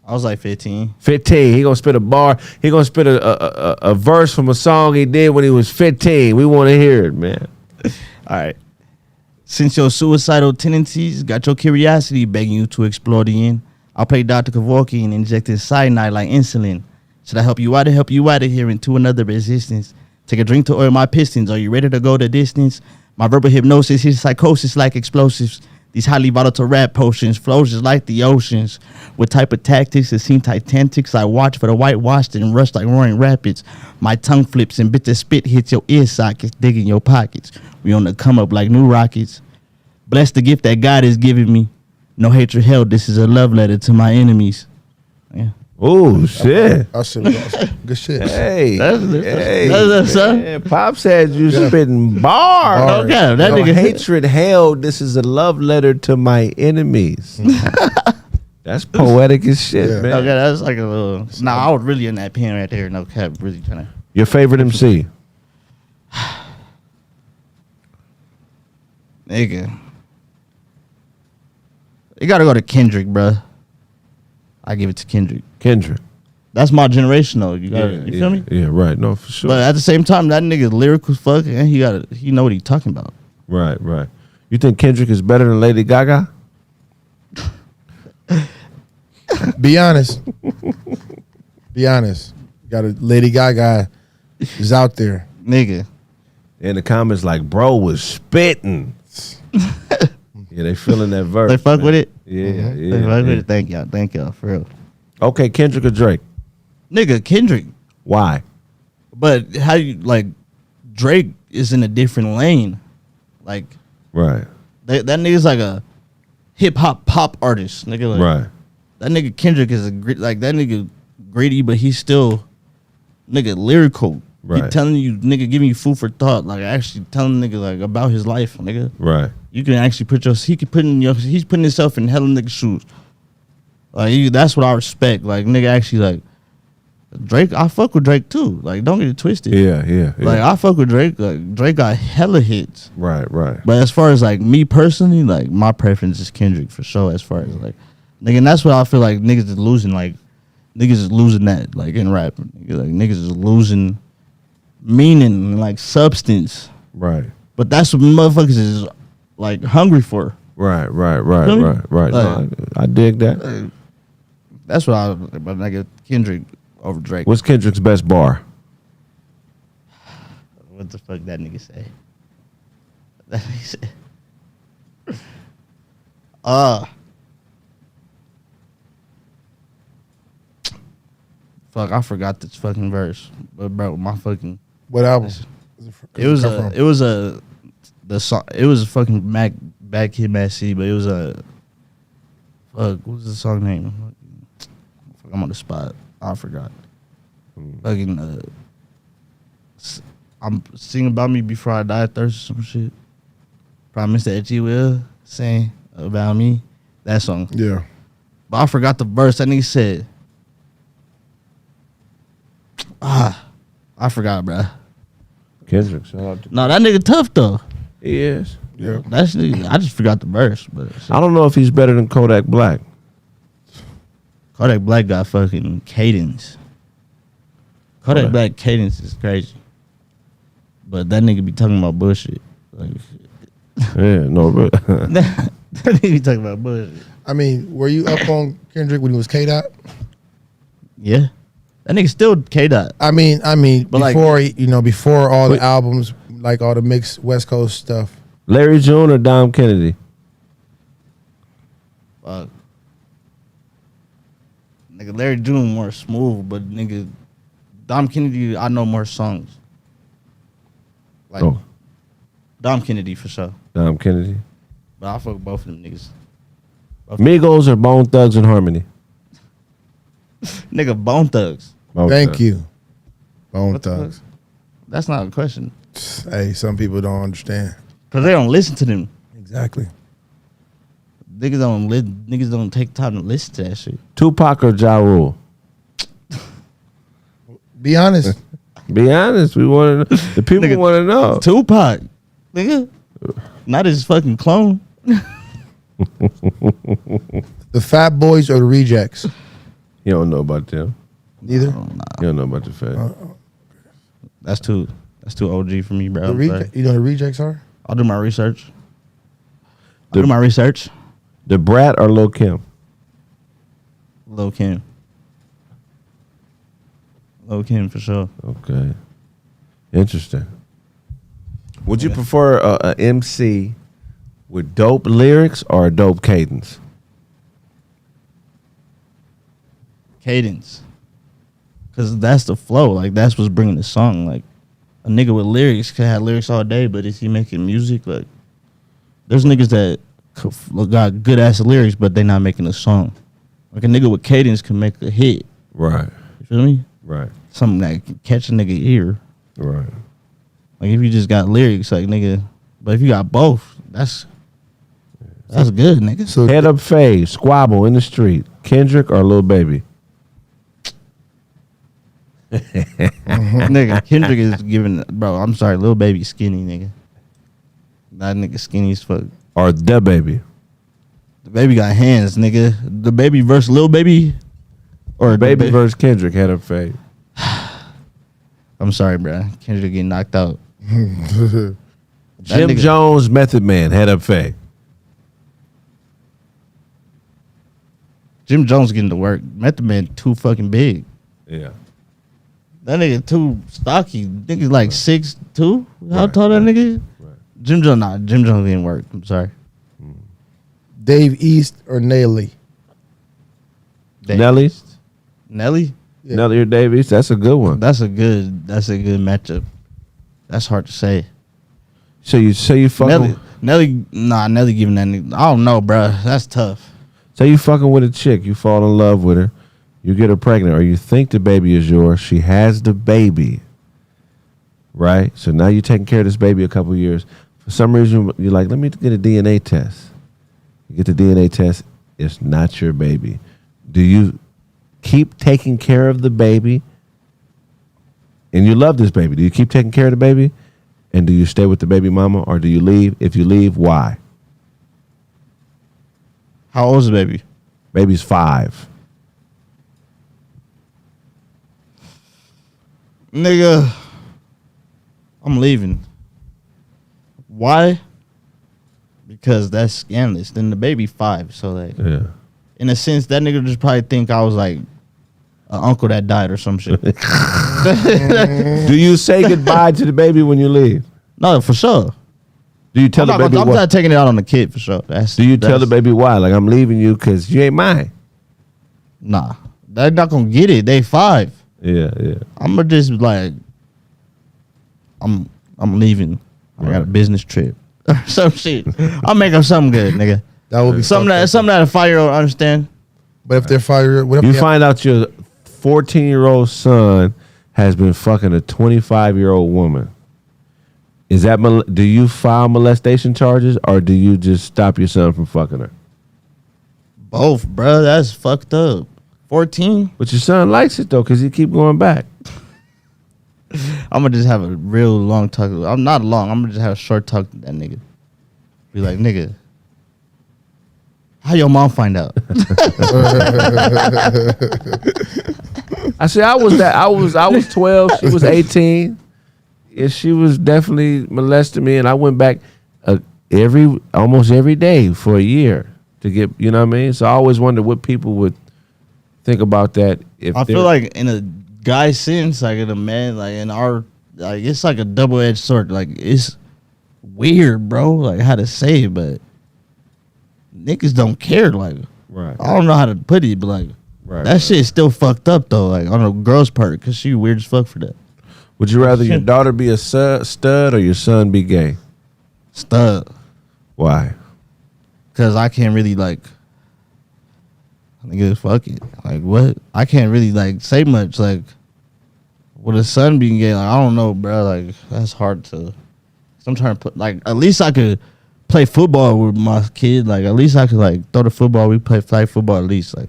A: I was like 15.
C: 15. He gonna spit a bar. He gonna spit a verse from a song he did when he was 15. We want to hear it, man.
A: All right. Since your suicidal tendencies got your curiosity begging you to explore the end, I'll play Dr. Kevorkian and inject his cyanide like insulin. Should I help you out of here into another resistance? Take a drink to oil my pistons. Are you ready to go the distance? My verbal hypnosis is psychosis like explosives. These highly volatile rap potions flows just like the oceans. What type of tactics that seem titanics? I watch for the whitewashed and rush like roaring rapids. My tongue flips and bits of spit hits your ear sockets, digging your pockets. We on the come up like new rockets. Bless the gift that God has given me. No hatred held. This is a love letter to my enemies. Yeah.
C: Oh shit!
D: That's good shit.
C: Hey,
A: That's son.
C: man, Pop said you spitting bars.
D: Bars.
A: Okay, that
C: No
A: nigga
C: hatred held. This is a love letter to my enemies. That's poetic as shit,
D: Yeah.
C: man.
A: Okay, that's like a little. Nah, I was really in that pen right there. No cap, really trying to.
C: Your favorite MC?
A: Nigga. You gotta go to Kendrick, bruh. I give it to Kendrick.
C: Kendrick.
A: That's my generation, though. You gotta, you feel me?
C: Yeah, right. No, for sure.
A: But at the same time, that nigga lyrical fuck, and he know what he talking about.
C: Right. You think Kendrick is better than Lady Gaga?
D: Be honest. Be honest. Got a Lady Gaga is out there.
A: Nigga.
C: In the comments, like, bro was spitting. Yeah, they feeling that verse.
A: They fuck
C: man.
A: with it?
C: Yeah,
A: They fuck with it. Thank y'all, for real.
C: Okay, Kendrick or Drake?
A: Nigga, Kendrick.
C: Why?
A: But how you, like, Drake is in a different lane. Like,
C: Right.
A: that nigga's like a hip-hop pop artist. Nigga, like,
C: Right.
A: that nigga Kendrick is that nigga greedy, but he's still nigga lyrical. He
C: Right.
A: telling you, nigga, giving you food for thought. Like, actually telling nigga like about his life, nigga.
C: Right.
A: You can actually he's putting himself in hella nigga shoes. Like, that's what I respect. Like, nigga actually, like, Drake, I fuck with Drake too. Like, don't get it twisted.
C: Yeah.
A: Like, I fuck with Drake. Like, Drake got hella hits.
C: Right.
A: But as far as, like, me personally, like, my preference is Kendrick for sure. As far as, like, nigga, and that's what I feel like niggas is losing. Like, niggas is losing that, like, in rap. Niggas is losing meaning and, like, substance.
C: Right.
A: But that's what motherfuckers is, like, hungry for.
C: Right.
A: Feel me?
C: No,
A: Like-
C: I dig that.
A: That's what but nigga, Kendrick over Drake.
C: What's Kendrick's best bar?
A: What the fuck that nigga say? That nigga say. Fuck, I forgot this fucking verse. But bro, my fucking
D: What album?
A: it was the song. It was a fucking Bad Kid, Mad City, but it was a fuck. What was the song name? Fuck, I'm on the spot. I forgot. Fucking I'm singing about me before I die, thirst or some shit. Promise that you will sing about me. That song.
D: Yeah.
A: But I forgot the verse. That nigga said, I forgot, bruh.
C: Kendrick, shout out to
A: No, that nigga tough though.
C: he is.
D: Yeah.
A: That's I just forgot the verse, but
C: I don't know if he's better than Kodak Black.
A: Kodak Black got fucking cadence. Kodak Black cadence is crazy. But that nigga be talking about bullshit. Like,
C: Yeah, no, but
A: that nigga be talking about bullshit.
D: I mean, were you up on Kendrick when he was K-Dot?
A: Yeah. That nigga still K-Dot.
D: I mean,
A: But like-
D: before before all the albums, like all the mixed West Coast stuff.
C: Larry June or Dom Kennedy?
A: Fuck. Nigga, Larry June more smooth, but nigga, Dom Kennedy, I know more songs. Like,
C: Oh,
A: Dom Kennedy for sure.
C: Dom Kennedy.
A: But I fuck both of them niggas.
C: Migos or Bone Thugs and Harmony?
A: Nigga, Bone Thugs.
C: Bone
D: Thank
C: Thugs.
D: you, Bone
A: What the
D: Thugs.
A: fuck? That's not a question.
D: Hey, some people don't understand.
A: Because they don't listen to them.
D: Exactly.
A: Niggas don't take time to listen to that shit.
C: Tupac or Ja Rule?
D: Be honest.
C: Be honest, we want to. The people
A: Nigga,
C: want to know.
A: Tupac. Nigga. Not his fucking clone.
D: The Fat Boys or the Rejects?
C: You don't know about them.
D: Neither.
A: Oh, nah.
C: You don't know about the Fat.
A: That's too OG for me, bro.
D: The
A: I'm sorry.
D: you know who the Rejects are?
A: I'll do my research. I'll do my research.
C: The Brat or Lil Kim?
A: Lil Kim. Lil Kim for sure.
C: Okay. Interesting. Would you prefer a MC with dope lyrics or a dope cadence?
A: Cadence. Because that's the flow. Like, that's what's bringing the song. Like, a nigga with lyrics can have lyrics all day, but is he making music? Like, there's niggas that got good-ass lyrics, but they not making a song. Like, a nigga with cadence can make a hit.
C: Right.
A: You feel me?
C: Right.
A: Something that can catch a nigga ear.
C: Right.
A: Like, if you just got lyrics, like, nigga. But if you got both, that's good, nigga.
D: So
C: Head up fade, squabble in the street. Kendrick or Lil Baby?
A: Nigga, Kendrick is giving, bro, I'm sorry, Lil Baby skinny, nigga. That nigga skinny as fuck.
C: Or The Baby?
A: The Baby got hands, nigga. The Baby versus Lil Baby? Or
C: Baby versus Kendrick, head up fade.
A: I'm sorry, bro. Kendrick getting knocked out.
C: Jim
A: nigga-
C: Jones, Method Man, head up fade.
A: Jim Jones getting to work. Method Man too fucking big.
C: Yeah.
A: That nigga too stocky. Nigga like 6'2". How
C: Right,
A: tall that nigga is?
C: Right.
A: Jim Jones didn't work. I'm sorry.
D: Dave East or Nelly?
C: Nelly?
A: Nelly?
D: Yeah.
C: Nelly or Davies? That's a good one.
A: That's a good matchup. That's hard to say.
C: So you fucking
A: Nelly giving that nigga. I don't know, bro. That's tough.
C: say you fucking with a chick, you fall in love with her, you get her pregnant, or you think the baby is yours, she has the baby. Right? So now you're taking care of this baby a couple years. For some reason you're like, let me get a DNA test. You get the DNA test, it's not your baby. Do you keep taking care of the baby? And you love this baby. Do you keep taking care of the baby? And do you stay with the baby mama or do you leave? If you leave, why?
A: How old is the baby?
C: Baby's 5.
A: Nigga, I'm leaving. Why? Because that's scandalous. Then the baby 5. So like,
C: Yeah.
A: in a sense, that nigga just probably think I was like an uncle that died or some shit.
C: Do you say goodbye to the baby when you leave?
A: No, for sure.
C: Do you tell the baby
A: I'm
C: why?
A: not taking it out on the kid for sure.
C: Do you tell the baby why? Like, I'm leaving you because you ain't mine.
A: Nah, they're not gonna get it. They 5.
C: Yeah, yeah.
A: I'm gonna just like, I'm leaving. I got a business trip or some shit. I'll make up something good, nigga.
D: That would be
A: Something that a 5-year-old understand.
D: But if they're 5 years, what if
C: You
D: they
C: find out your 14-year-old son has been fucking a 25-year-old woman. Is that do you file molestation charges or do you just stop your son from fucking her?
A: Both, bro. That's fucked up. 14.
C: But your son likes it though, cause he keep going back.
A: I'm gonna just have a real long talk. I'm not long. I'm gonna just have a short talk to that nigga. Be like, nigga, how your mom find out?
C: I said I was 12. She was 18. Yeah, she was definitely molesting me, and I went back almost every day for a year to get. You know what I mean? So I always wondered what people would think about that. If
A: I feel like in a guy sense, like in a man, like in our, like it's like a double-edged sword. Like it's weird, bro. Like how to say it, but niggas don't care. Like
C: right.
A: I don't know how to put it, but like that shit is still fucked up though. Like on a girl's part, cause she weird as fuck for that.
C: Would you rather your daughter be a stud or your son be gay?
A: Stud.
C: Why?
A: Cause I can't really like. Nigga, fuck it. Like what? I can't really like say much. Like with a son being gay, like I don't know, bro. Like that's hard to. I'm trying to put like at least I could play football with my kid. Like at least I could like throw the football. We play flag football at least. Like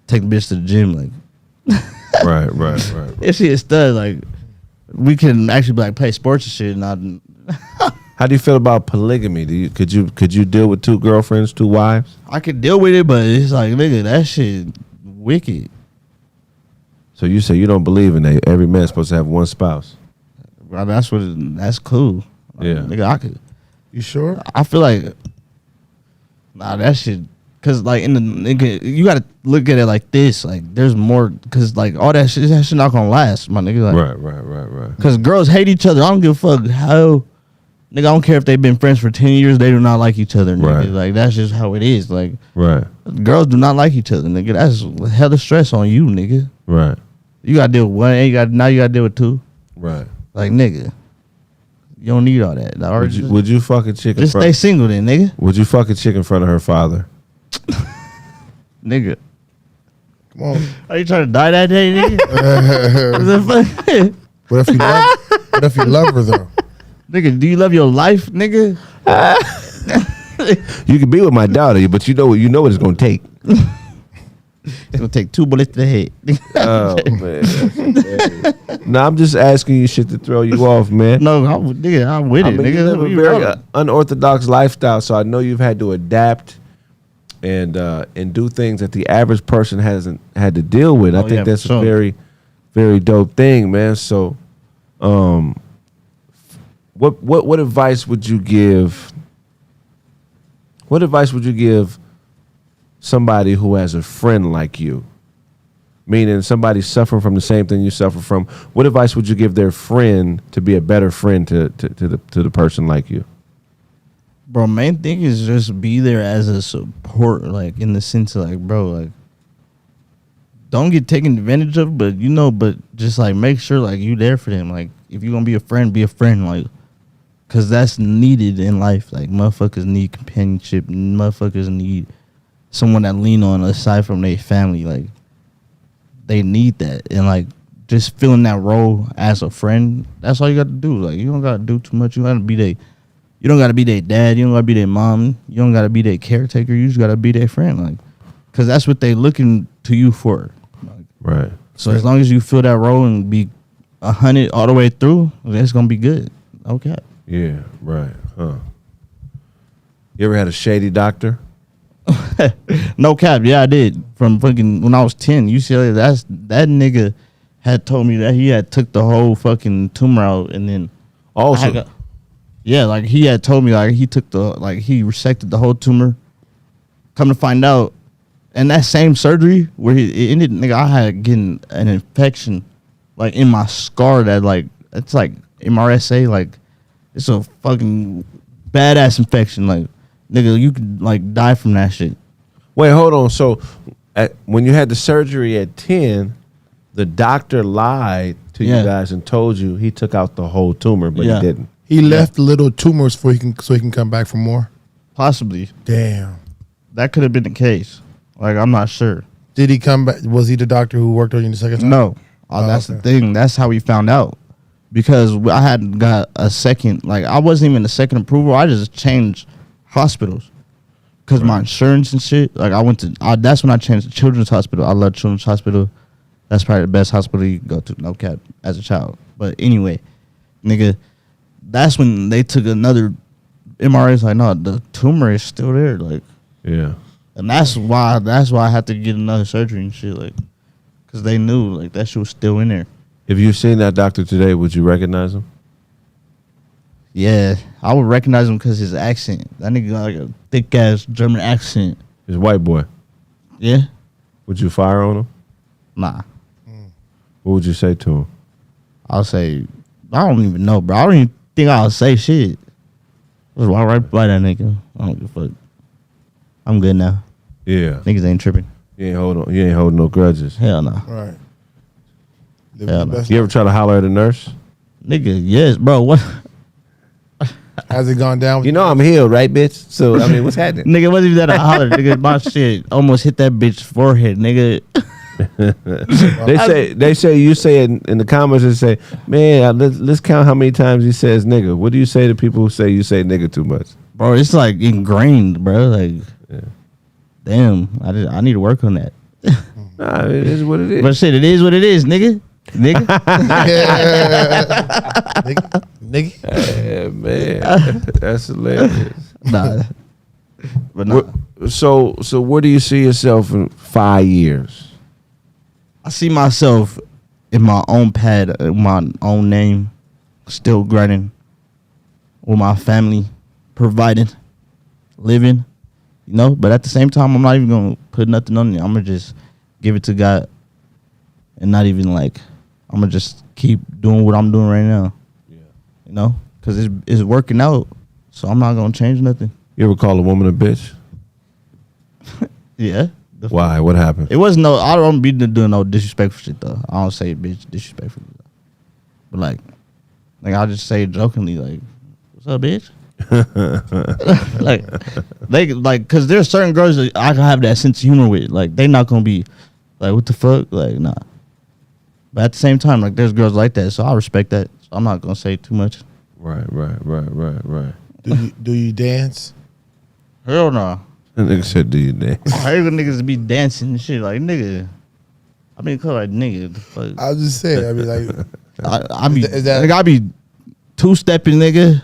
A: take the bitch to the gym. Like
C: right.
A: if she is stud, like we can actually like play sports and shit. And
C: How do you feel about polygamy? Could you deal with 2 girlfriends, 2 wives?
A: I could deal with it, but it's like nigga, that shit wicked.
C: So you say you don't believe in that every man's supposed to have 1 spouse?
A: Bro, that's cool. Like,
C: Yeah,
A: nigga, I could.
D: You sure?
A: I feel like that shit. Cause like in the nigga, you gotta look at it like this. Like there's more. Cause like all that shit not gonna last, my nigga. Like,
C: Right.
A: Cause girls hate each other. I don't give a fuck how. Nigga, I don't care if they've been friends for 10 years. They do not like each other. Nigga.
C: Right.
A: Like that's just how it is. Like
C: Right.
A: girls do not like each other. Nigga, that's hella stress on you, nigga.
C: Right.
A: You gotta deal with one. And you gotta deal with 2.
C: Right.
A: Like nigga, you don't need all that.
C: Would you fuck a chick?
A: Just stay single then, nigga.
C: Would you fuck a chick in front of her father?
A: Nigga.
D: Come on.
A: Are you trying to die that day, nigga?
D: What if you love her though?
A: Nigga, do you love your life, nigga?
C: You can be with my daughter, but you know what it's gonna take.
A: It's gonna take 2 bullets to the head.
C: Oh man. No, I'm just asking you shit to throw you off, man.
A: No, I'm with it,
C: I
A: nigga.
C: mean, you live a very unorthodox lifestyle, so I know you've had to adapt and do things that the average person hasn't had to deal with. I think
A: yeah,
C: that's
A: for sure.
C: a very, very dope thing, man. So, what advice would you give? What advice would you give somebody who has a friend like you? Meaning somebody suffering from the same thing you suffer from. What advice would you give their friend to be a better friend to the person like you?
A: Bro, main thing is just be there as a support, like in the sense of like, bro, like don't get taken advantage of, but just like make sure like you there for them. Like if you're gonna be a friend, like, cause that's needed in life. Like motherfuckers need companionship, motherfuckers need someone that lean on aside from their family. Like they need that, and like just filling that role as a friend. That's all you got to do. Like you don't got to do too much. You got to be you don't got to be their dad. You don't got to be their mom. You don't got to be their caretaker. You just got to be their friend. Like, cause that's what they looking to you for. Like,
C: Right.
A: so as long as you fill that role and be 100 all the way through, that's gonna be good. Okay.
C: Yeah. Right. Huh. You ever had a shady doctor?
A: No cap. Yeah, I did. From fucking when I was 10. UCLA. That nigga had told me that he had took the whole fucking tumor out, and then
C: Also,
A: like he had told me like he took he resected the whole tumor. Come to find out, and that same surgery where it ended, nigga, I had getting an infection like in my scar that like it's like MRSA, like it's a fucking badass infection. Like nigga, you could like die from that shit.
C: wait, hold on. So, when you had the surgery at 10, The doctor lied to you guys and told you he took out the whole tumor, but he didn't.
D: He left little tumors so he can come back for more.
A: Possibly.
D: Damn.
A: That could have been the case. Like, I'm not sure.
D: Did he come back? Was he the doctor who worked on you the second time?
A: No. That's the thing. That's how we found out. Because I hadn't got a second, like, I wasn't even a second approval. I just changed hospitals. Because my insurance and shit, like, that's when I changed to Children's Hospital. I love Children's Hospital. That's probably the best hospital you can go to, no cap, as a child. But anyway, nigga, that's when they took another MRI. It's like, no, the tumor is still there. Like,
C: yeah.
A: And that's why I had to get another surgery and shit, like, because they knew, like, that shit was still in there.
C: If you seen that doctor today, would you recognize him?
A: Yeah, I would recognize him because his accent. That nigga got like a thick ass German accent.
C: He's a white boy.
A: Yeah?
C: Would you fire on him?
A: Nah.
C: What would you say to him?
A: I'll say, I don't even know, bro. I don't even think I'll say shit. Just walk right by that nigga. I don't give a fuck. I'm good now.
C: Yeah.
A: Niggas ain't tripping.
C: You ain't holding no grudges.
A: Hell no.
D: Right.
A: Hell no.
C: You ever try to holler at a nurse?
A: Nigga, yes, bro. What?
D: Has it gone down?
C: You know I'm healed, right, bitch? So, I mean, what's happening?
A: Nigga, wasn't even that a holler. Nigga, my shit almost hit that bitch's forehead, nigga.
C: They say you say it in the comments and say, man, let's count how many times he says nigga. What do you say to people who say you say nigga too much?
A: Bro, it's like ingrained, bro. Like, damn, I need to work on that.
C: Nah, it is what it is.
A: But shit, it is what it is, nigga. Nigga.
D: Nigga.
C: Yeah, man. That's hilarious.
A: Nah. But nah.
C: So where do you see yourself in 5 years?
A: I see myself in my own pad, my own name, still grinding with my family, providing, living, you know. But at the same time, I'm not even gonna put nothing on it. I'm gonna just give it to God, and not even like I'm gonna just keep doing what I'm doing right now. Yeah, you know, because it's working out, so I'm not gonna change nothing.
C: You ever call a woman a bitch?
A: Yeah.
C: Why? What happened?
A: It wasn't no. I don't be doing no disrespectful shit though. I don't say bitch disrespectfully, but like I just say it jokingly, like, "What's up, bitch?" like because there's certain girls that I can have that sense of humor with. Like, they not gonna be like, "What the fuck?" Like, nah. But at the same time, like, there's girls like that, so I respect that. So I'm not gonna say too much.
C: Right.
D: Do you dance?
A: Hell no.
C: That nigga said, "Do you dance?"
A: I hear niggas be dancing and shit. Like, nigga. I mean, call like nigga. The fuck?
D: I was just saying. I mean, like,
A: I be
D: is that-
A: nigga, I be two-stepping, nigga.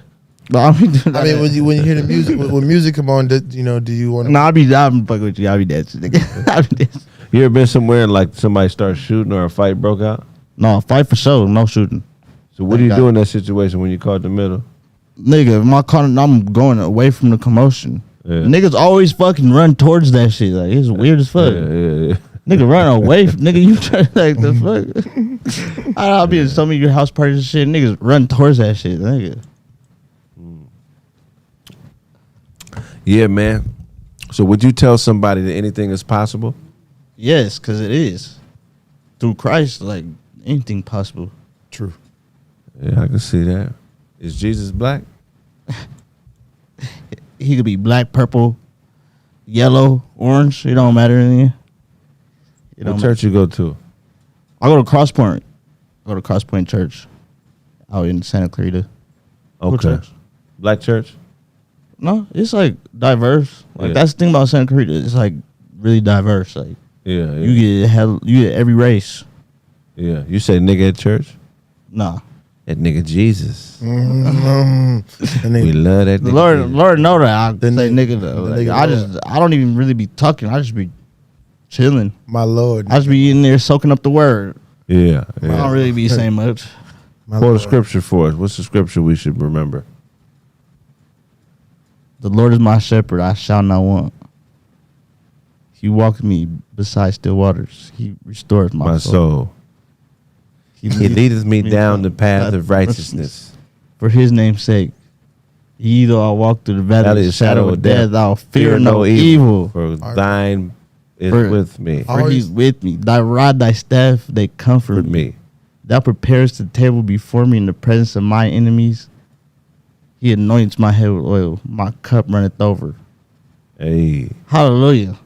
A: But
D: I mean, when you hear the music, when music come on, do you want to?
A: Nah, I'm fucking with you. I be dancing, nigga. I be dancing.
C: You ever been somewhere and like somebody started shooting or a fight broke out?
A: No, fight for sure. No shooting.
C: So what do you do in that situation when you caught the middle?
A: Nigga, my car, I'm going away from the commotion.
C: Yeah.
A: Niggas always fucking run towards that shit. Like, it's weird as fuck.
C: Yeah.
A: Nigga, run away. Nigga, you try like the fuck. I'll be in so many of your house parties and shit. Niggas run towards that shit. Nigga.
C: Yeah, man. So would you tell somebody that anything is possible?
A: Yes, because it is. Through Christ, like, anything possible.
D: True.
C: Yeah, I can see that. Is Jesus black?
A: He could be black, purple, yellow, orange. It don't matter in here.
C: What church you go to?
A: I go to Cross Point. I go to Cross Point Church out in Santa Clarita.
C: Okay.
A: Church.
C: Black church?
A: No, it's like diverse. Like, that's the thing about Santa Clarita. It's like really diverse. Like,
C: Yeah.
A: you get every race.
C: Yeah. You say nigga at church?
A: Nah.
C: That nigga Jesus.
D: And then,
C: We love that
A: The
C: nigga.
A: Lord know that I
D: The
A: say
D: nigga-
A: nigga though.
D: the
A: Like,
D: nigga
A: I don't even really be talking. I just be chilling.
D: my Lord.
A: I just be in there soaking up the word.
C: Yeah.
A: I don't really be saying much.
D: My
C: Quote a
D: Lord.
C: scripture for us. What's the scripture we should remember?
A: The Lord is my shepherd, I shall not want. He walketh me beside still waters. He restores my soul.
C: He leadeth me down the path of righteousness.
A: For his name's sake. Though I walk through the valley of the shadow of death, I'll fear no evil.
C: For thine is
A: For-
C: with me.
A: For he's with me. Thy rod, thy staff, they comfort
C: With
A: me.
C: me.
A: Thou preparest the table before me in the presence of my enemies. He anoints my head with oil. My cup runneth over.
C: Hey,
A: Hallelujah.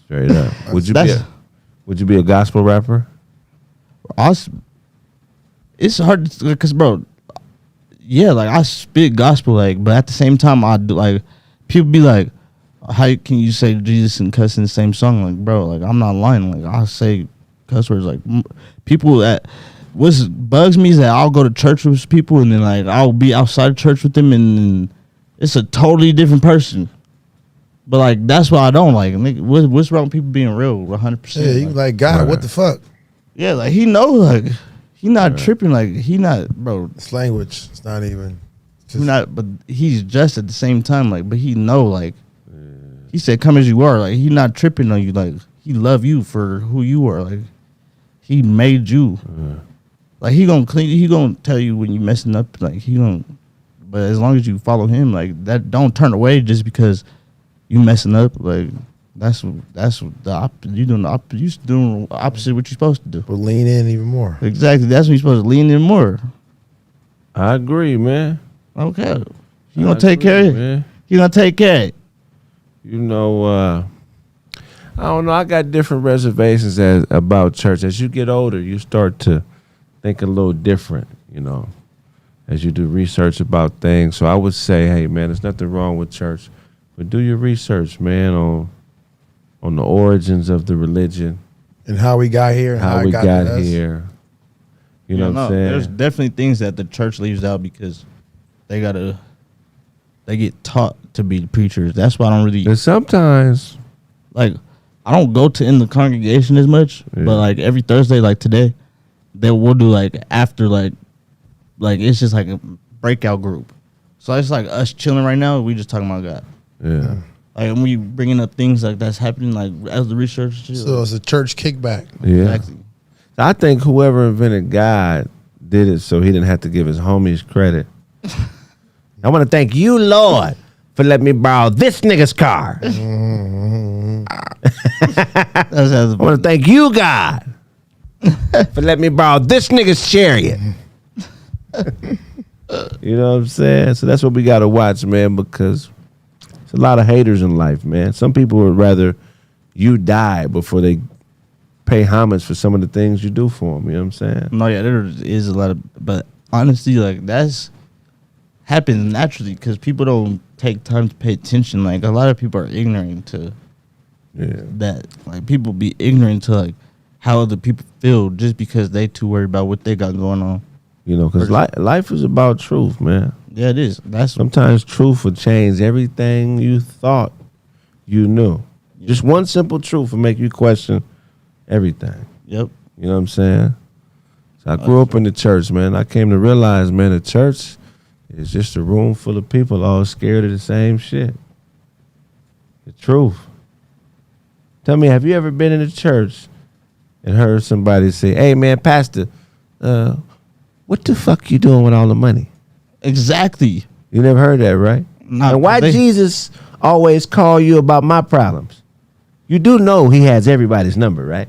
C: straight up. Would
A: That's-
C: you be a gospel rapper?
A: Awesome. It's hard because, bro, yeah, like I spit gospel, like, but at the same time, I do like people be like, "How can you say Jesus and cuss in the same song?" Like, bro, like I'm not lying. Like I say cuss words. Like people that what bugs me is that I'll go to church with people and then like I'll be outside of church with them and it's a totally different person. But like that's why I don't like. Nigga, what's wrong with people being real? 100%.
D: Yeah, you like God.
C: Right.
D: What the fuck?
A: Yeah, like he know, like he not tripping, like he not, bro.
D: It's language. It's not even.
A: He not, but he's just at the same time, like, but he know, like, he said, "Come as you are." Like he not tripping on you, like he love you for who you are, like he made you. Like he gonna clean, he gonna tell you when you messing up, like he gonna. But as long as you follow him, like that, don't turn away just because you messing up, like. That's the you doing you doing the opposite of what you're supposed to do.
D: But lean in even more.
A: Exactly. That's when you're supposed to lean in more.
C: I agree, man.
A: Okay. You gonna take care of it?
C: man.
A: You gonna take care of it?
C: You know, I don't know. I got different reservations about church. As you get older, you start to think a little different, you know, as you do research about things. So I would say, hey, man, there's nothing wrong with church, but do your research, man, on the origins of the religion,
D: And how we got here and
C: how we
D: it
C: got
D: to us.
C: here. You know what I'm saying?
A: There's definitely things that the church leaves out because they get taught to be preachers. That's why I don't really
C: And sometimes,
A: like. I don't go to in the congregation as much,
C: Yeah.
A: but like every Thursday, like today, we'll do like after like it's just like a breakout group. So it's like us chilling right now. We just talking about God.
C: yeah.
A: Like when we bringing up things like that's happening, like as the research.
D: So it's a church kickback.
C: Yeah.
A: Exactly.
C: I think whoever invented God did it so he didn't have to give his homies credit. I want to thank you, Lord, for letting me borrow this nigga's car. I want to thank you, God, for letting me borrow this nigga's chariot. You know what I'm saying? So that's what we got to watch, man, because there's a lot of haters in life, man. Some people would rather you die before they pay homage for some of the things you do for them. You know what I'm saying?
A: No, yeah, there is a lot of, but honestly, like that's happens naturally because people don't take time to pay attention. Like a lot of people are ignorant to that. Like people be ignorant to like how other people feel just because they too worried about what they got going on.
C: You know, because life is about truth, man.
A: Yeah, it is. That's
C: Sometimes truth will change everything you thought you knew. Just one simple truth will make you question everything.
A: Yep.
C: You know what I'm saying? So I grew up in the church, man. I came to realize, man, the church is just a room full of people all scared of the same shit. The truth. Tell me, have you ever been in a church and heard somebody say, hey, man, pastor, what the fuck you doing with all the money?
A: Exactly.
C: You never heard that, right?
A: Nah,
C: And why Jesus always call you about my problems? You do know he has everybody's number, right?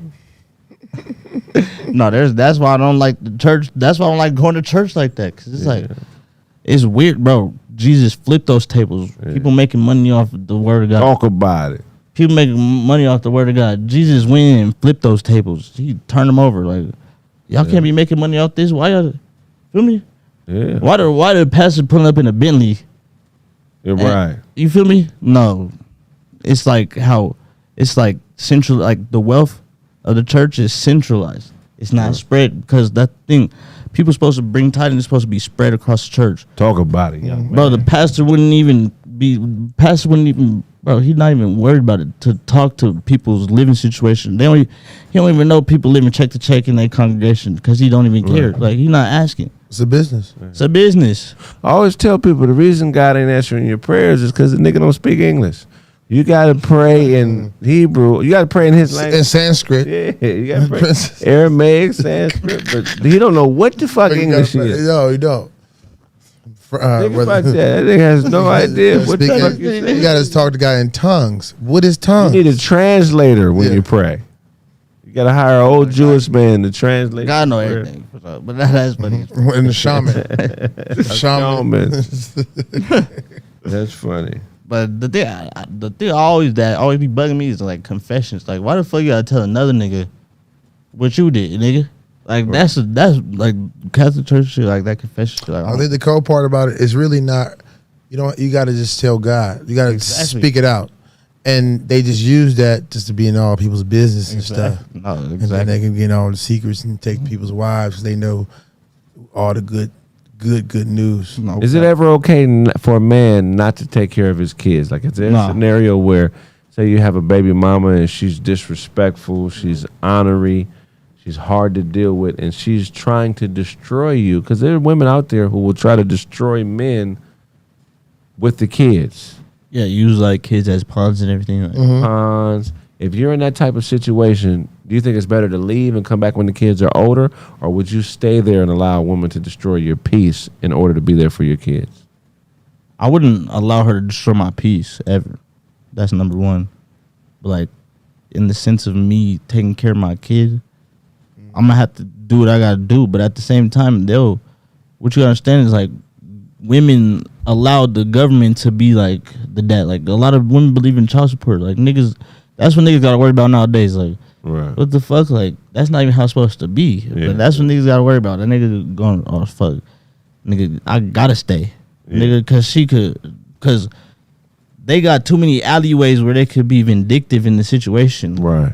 A: No, that's why I don't like the church. That's why I don't like going to church like that because it's like it's weird, bro. Jesus flipped those tables. People making money off the word of God.
C: Talk about it.
A: People making money off the word of God. Jesus went in and flipped those tables. He turned them over. Like y'all can't be making money off this. Why y'all feel me?
C: Yeah.
A: Why the pastor pulling up in a Bentley?
C: You're
A: And-
C: right.
A: You feel me? No. It's like how it's like central, like the wealth of the church is centralized. It's not spread because that thing, people supposed to bring tithing is supposed to be spread across the church.
C: Talk about it, young man.
A: Bro, the pastor wouldn't even, bro, he's not even worried about it to talk to people's living situation. He don't even know people living check to check in their congregation because he don't even care. Like, he's not asking.
D: It's a business.
A: It's a business.
C: I always tell people the reason God ain't answering your prayers is because the nigga don't speak English. You got to pray in Hebrew. You got to pray in his language.
D: In Sanskrit.
C: Yeah, you got to pray Aramaic, Sanskrit. But he don't know what the fuck English is.
D: No, you don't.
C: Think about that. That nigga has no idea what the fuck you
D: You got to talk to guy in tongues. What is tongues?
C: You need a translator when you pray. You got to hire an old Jewish man to translate.
A: God know everything, but that's funny.
D: And the shaman.
C: That's funny.
A: But the thing always be bugging me is like confessions. Like, why the fuck you gotta tell another nigga what you did, nigga? Like that's like Catholic church shit, like that confession shit. Like,
D: I think the cold part about it is really not. You know, you got to just tell God. You got to speak it out, and they just use that just to be in all people's business and stuff.
A: No, exactly.
D: And then they can get all the secrets and take people's wives because they know all the good news.
A: No,
C: Is it ever okay for a man not to take care of his kids? Like, is there a scenario where, say, you have a baby mama and she's disrespectful, she's ornery, she's hard to deal with, and she's trying to destroy you? Because there are women out there who will try to destroy men with the kids.
A: Yeah, use like kids as pawns and everything. Like.
C: Pawns. If you're in that type of situation, do you think it's better to leave and come back when the kids are older, or would you stay there and allow a woman to destroy your peace in order to be there for your kids?
A: I wouldn't allow her to destroy my peace ever. That's number one. But like, in the sense of me taking care of my kid, I'm gonna have to do what I gotta do. But at the same time, what you gotta understand is like, women allowed the government to be like the dad. Like, a lot of women believe in child support. Like, niggas, that's what niggas gotta worry about nowadays. Like, what the fuck? Like, that's not even how it's supposed to be. Yeah. But that's what niggas gotta worry about. That nigga going, oh fuck, nigga, I gotta stay, nigga, cause they got too many alleyways where they could be vindictive in the situation.
C: Right.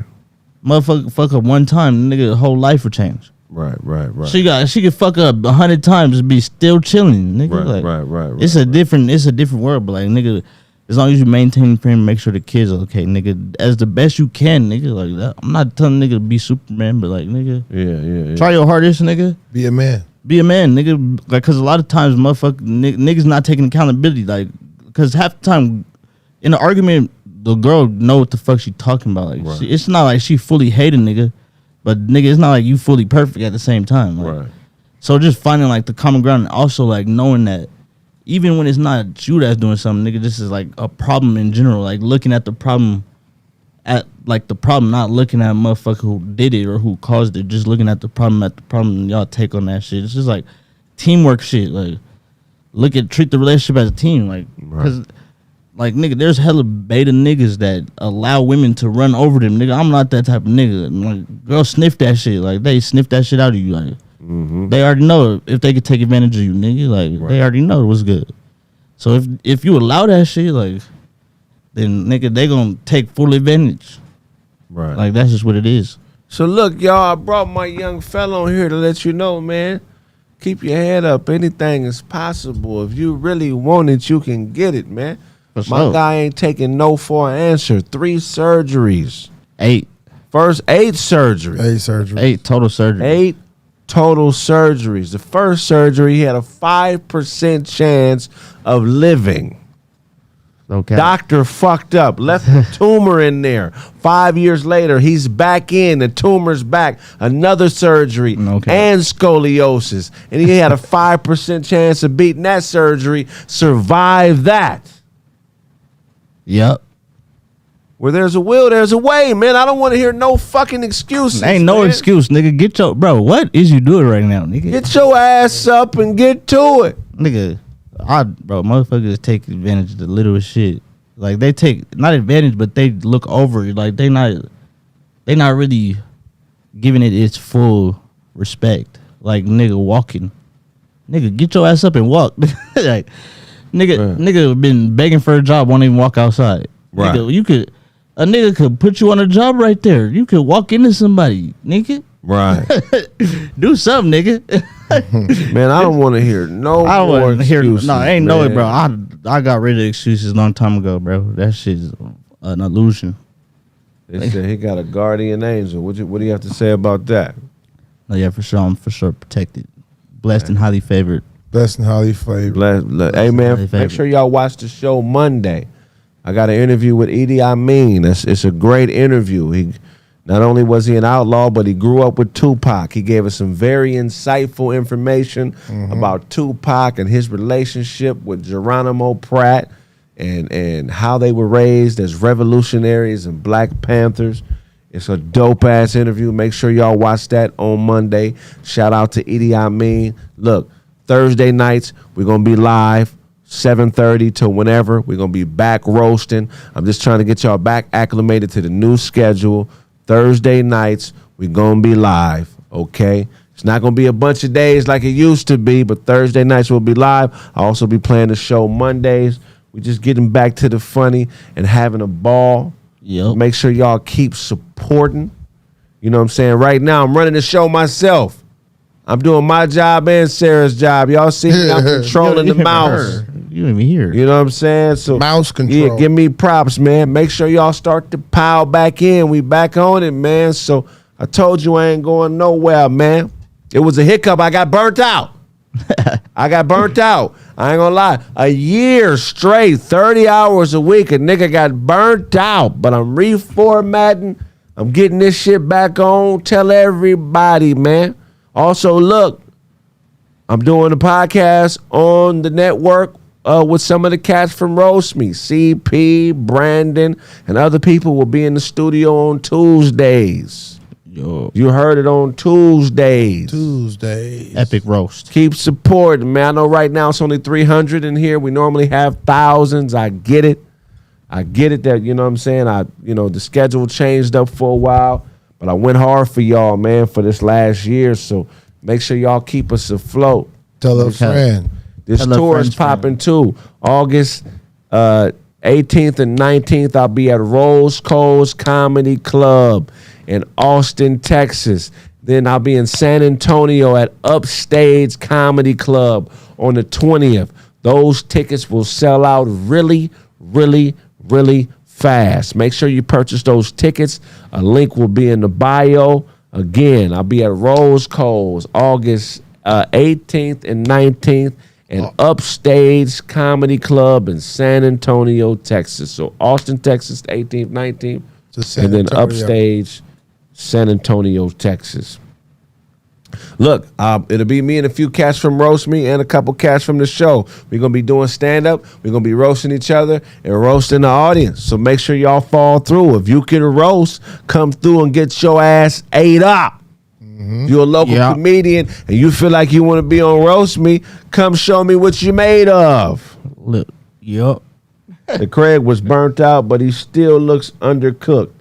A: Motherfucker, fuck up one time, nigga, whole life will change.
C: Right.
A: She could fuck up 100 times and be still chilling, nigga.
C: Right.
A: It's a different world, but like, nigga, as long as you maintain frame, make sure the kids are okay, nigga, as the best you can, nigga. Like that. I'm not telling nigga to be Superman, but like, nigga,
C: yeah.
A: try your hardest, nigga.
D: Be a man,
A: nigga. Like, cause a lot of times, motherfucker, niggas not taking accountability. Like, cause half the time in an argument, the girl know what the fuck she talking about. Like, it's not like she fully hating nigga, but nigga, it's not like you fully perfect at the same time. Like,
C: right.
A: So just finding like the common ground, and also like knowing that even when it's not you that's doing something, nigga, this is like a problem in general. Like, looking at the problem not looking at a motherfucker who did it or who caused it, just looking at the problem and y'all take on that shit. It's just like teamwork shit. Like, treat the relationship as a team. Like, cause like, nigga, there's hella beta niggas that allow women to run over them. Nigga, I'm not that type of nigga. Like, girls sniff that shit. Like, they sniff that shit out of you. Like, they already know if they could take advantage of you, nigga. Like, they already know what's good. So if you allow that shit, like, then nigga, they gonna take full advantage.
C: Right.
A: Like, that's just what it is.
C: So look, y'all, I brought my young fella on here to let you know, man. Keep your head up. Anything is possible. If you really want it, you can get it, man. My guy ain't taking no for an answer. 3 surgeries.
A: 8.
C: First 8 surgeries.
D: 8 surgeries.
A: 8 total surgeries.
C: 8 total surgeries. The first surgery, he had a 5% chance of living.
A: Okay.
C: Doctor fucked up, left a tumor in there. 5 years later, he's back in. The tumor's back. Another surgery and scoliosis. And he had a 5% chance of beating that surgery. Survive that.
A: Yep.
C: Where there's a will, there's a way, man. I don't want to hear no fucking excuses.
A: Ain't no excuse, nigga. Get your what is you doing right now, nigga?
C: Get your ass up and get to it,
A: nigga. Motherfuckers take advantage of the littlest shit. Like, they take not advantage, but they look over it. Like, they not really giving it its full respect. Like, nigga, walking, nigga, get your ass up and walk. Like, nigga been begging for a job, won't even walk outside.
C: Right.
A: Nigga, a nigga could put you on a job right there. You could walk into somebody, nigga.
C: Right.
A: Do something, nigga.
C: Man, I don't want to hear no
A: I don't
C: more
A: want to hear.
C: excuses,
A: No, ain't
C: man.
A: no it, bro. I got rid of excuses a long time ago, bro. That shit's an illusion.
C: They said he got a guardian angel. What do you have to say about that?
A: No, yeah, for sure. I'm for sure protected, blessed, and highly favored.
D: Blessed and highly favored.
C: Hey, man, make sure y'all watch the show Monday. I got an interview with Idi Amin. It's a great interview. Not only was he an outlaw, but he grew up with Tupac. He gave us some very insightful information about Tupac and his relationship with Geronimo Pratt and how they were raised as revolutionaries and Black Panthers. It's a dope-ass interview. Make sure y'all watch that on Monday. Shout out to Idi Amin. Look, Thursday nights, we're going to be live, 7:30 to whenever. We're going to be back roasting. I'm just trying to get y'all back acclimated to the new schedule. Thursday nights, we're going to be live, okay? It's not going to be a bunch of days like it used to be, but Thursday nights will be live. I'll also be playing the show Mondays. We're just getting back to the funny and having a ball.
A: Yep.
C: Make sure y'all keep supporting. You know what I'm saying? Right now, I'm running the show myself. I'm doing my job and Sarah's job. Y'all see me? I'm controlling the mouse.
A: You didn't even hear.
C: You know what I'm saying? So
D: Mouse control.
C: Yeah, give me props, man. Make sure y'all start to pile back in. We back on it, man. So I told you I ain't going nowhere, man. It was a hiccup. I got burnt out. I got burnt out. I ain't gonna lie. A year straight, 30 hours a week, a nigga got burnt out. But I'm reformatting. I'm getting this shit back on. Tell everybody, man. Also, look, I'm doing a podcast on the network with some of the cats from Roast Me. CP, Brandon, and other people will be in the studio on Tuesdays.
A: Yo,
C: You heard it on Tuesdays.
D: Tuesdays.
A: epic roast.
C: Keep supporting, man. I know right now it's only 300 in here. We normally have thousands. I get it. I get it that, you know what I'm saying? The schedule changed up for a while, but I went hard for y'all, man, for this last year. So make sure y'all keep us afloat.
D: Tell a friend.
C: This
A: Tell a
C: tour is
A: friend's
C: popping too. August 18th and 19th, I'll be at Rose Coles Comedy Club in Austin, Texas. Then I'll be in San Antonio at Upstage Comedy Club on the 20th. Those tickets will sell out really, really, really fast. Make sure you purchase those tickets. A link will be in the bio. Again, I'll be at Rose Coles August 18th and 19th and Upstage Comedy Club in San Antonio, Texas. So Austin, Texas, 18th, 19th, and then Upstage, San Antonio, Texas. Look, it'll be me and a few cats from Roast Me and a couple cats from the show. We're going to be doing stand-up. We're going to be roasting each other and roasting the audience. So make sure y'all fall through. If you can roast, come through and get your ass ate up. If you're a local comedian and you feel like you want to be on Roast Me, come show me what you made of.
A: Look, yup.
C: The Craig was burnt out, but he still looks undercooked.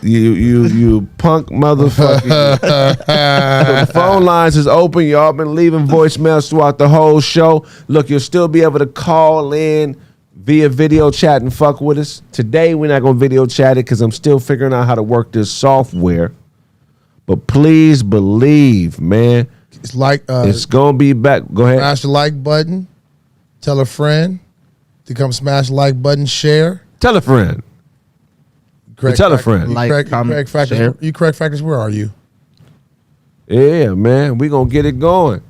C: You punk motherfucker. So the phone lines is open. Y'all been leaving voicemails throughout the whole show. Look, you'll still be able to call in via video chat and fuck with us. Today, we're not going to video chat it because I'm still figuring out how to work this software. But please believe, man.
D: It's like
C: it's going to be back. Go ahead.
D: Smash the like button. Tell a friend to come smash the like button. Share.
C: Tell a friend. Tell a friend.
A: Like, comment, share.
D: You correct factors. Where are you?
C: Yeah, man. We going to get it going.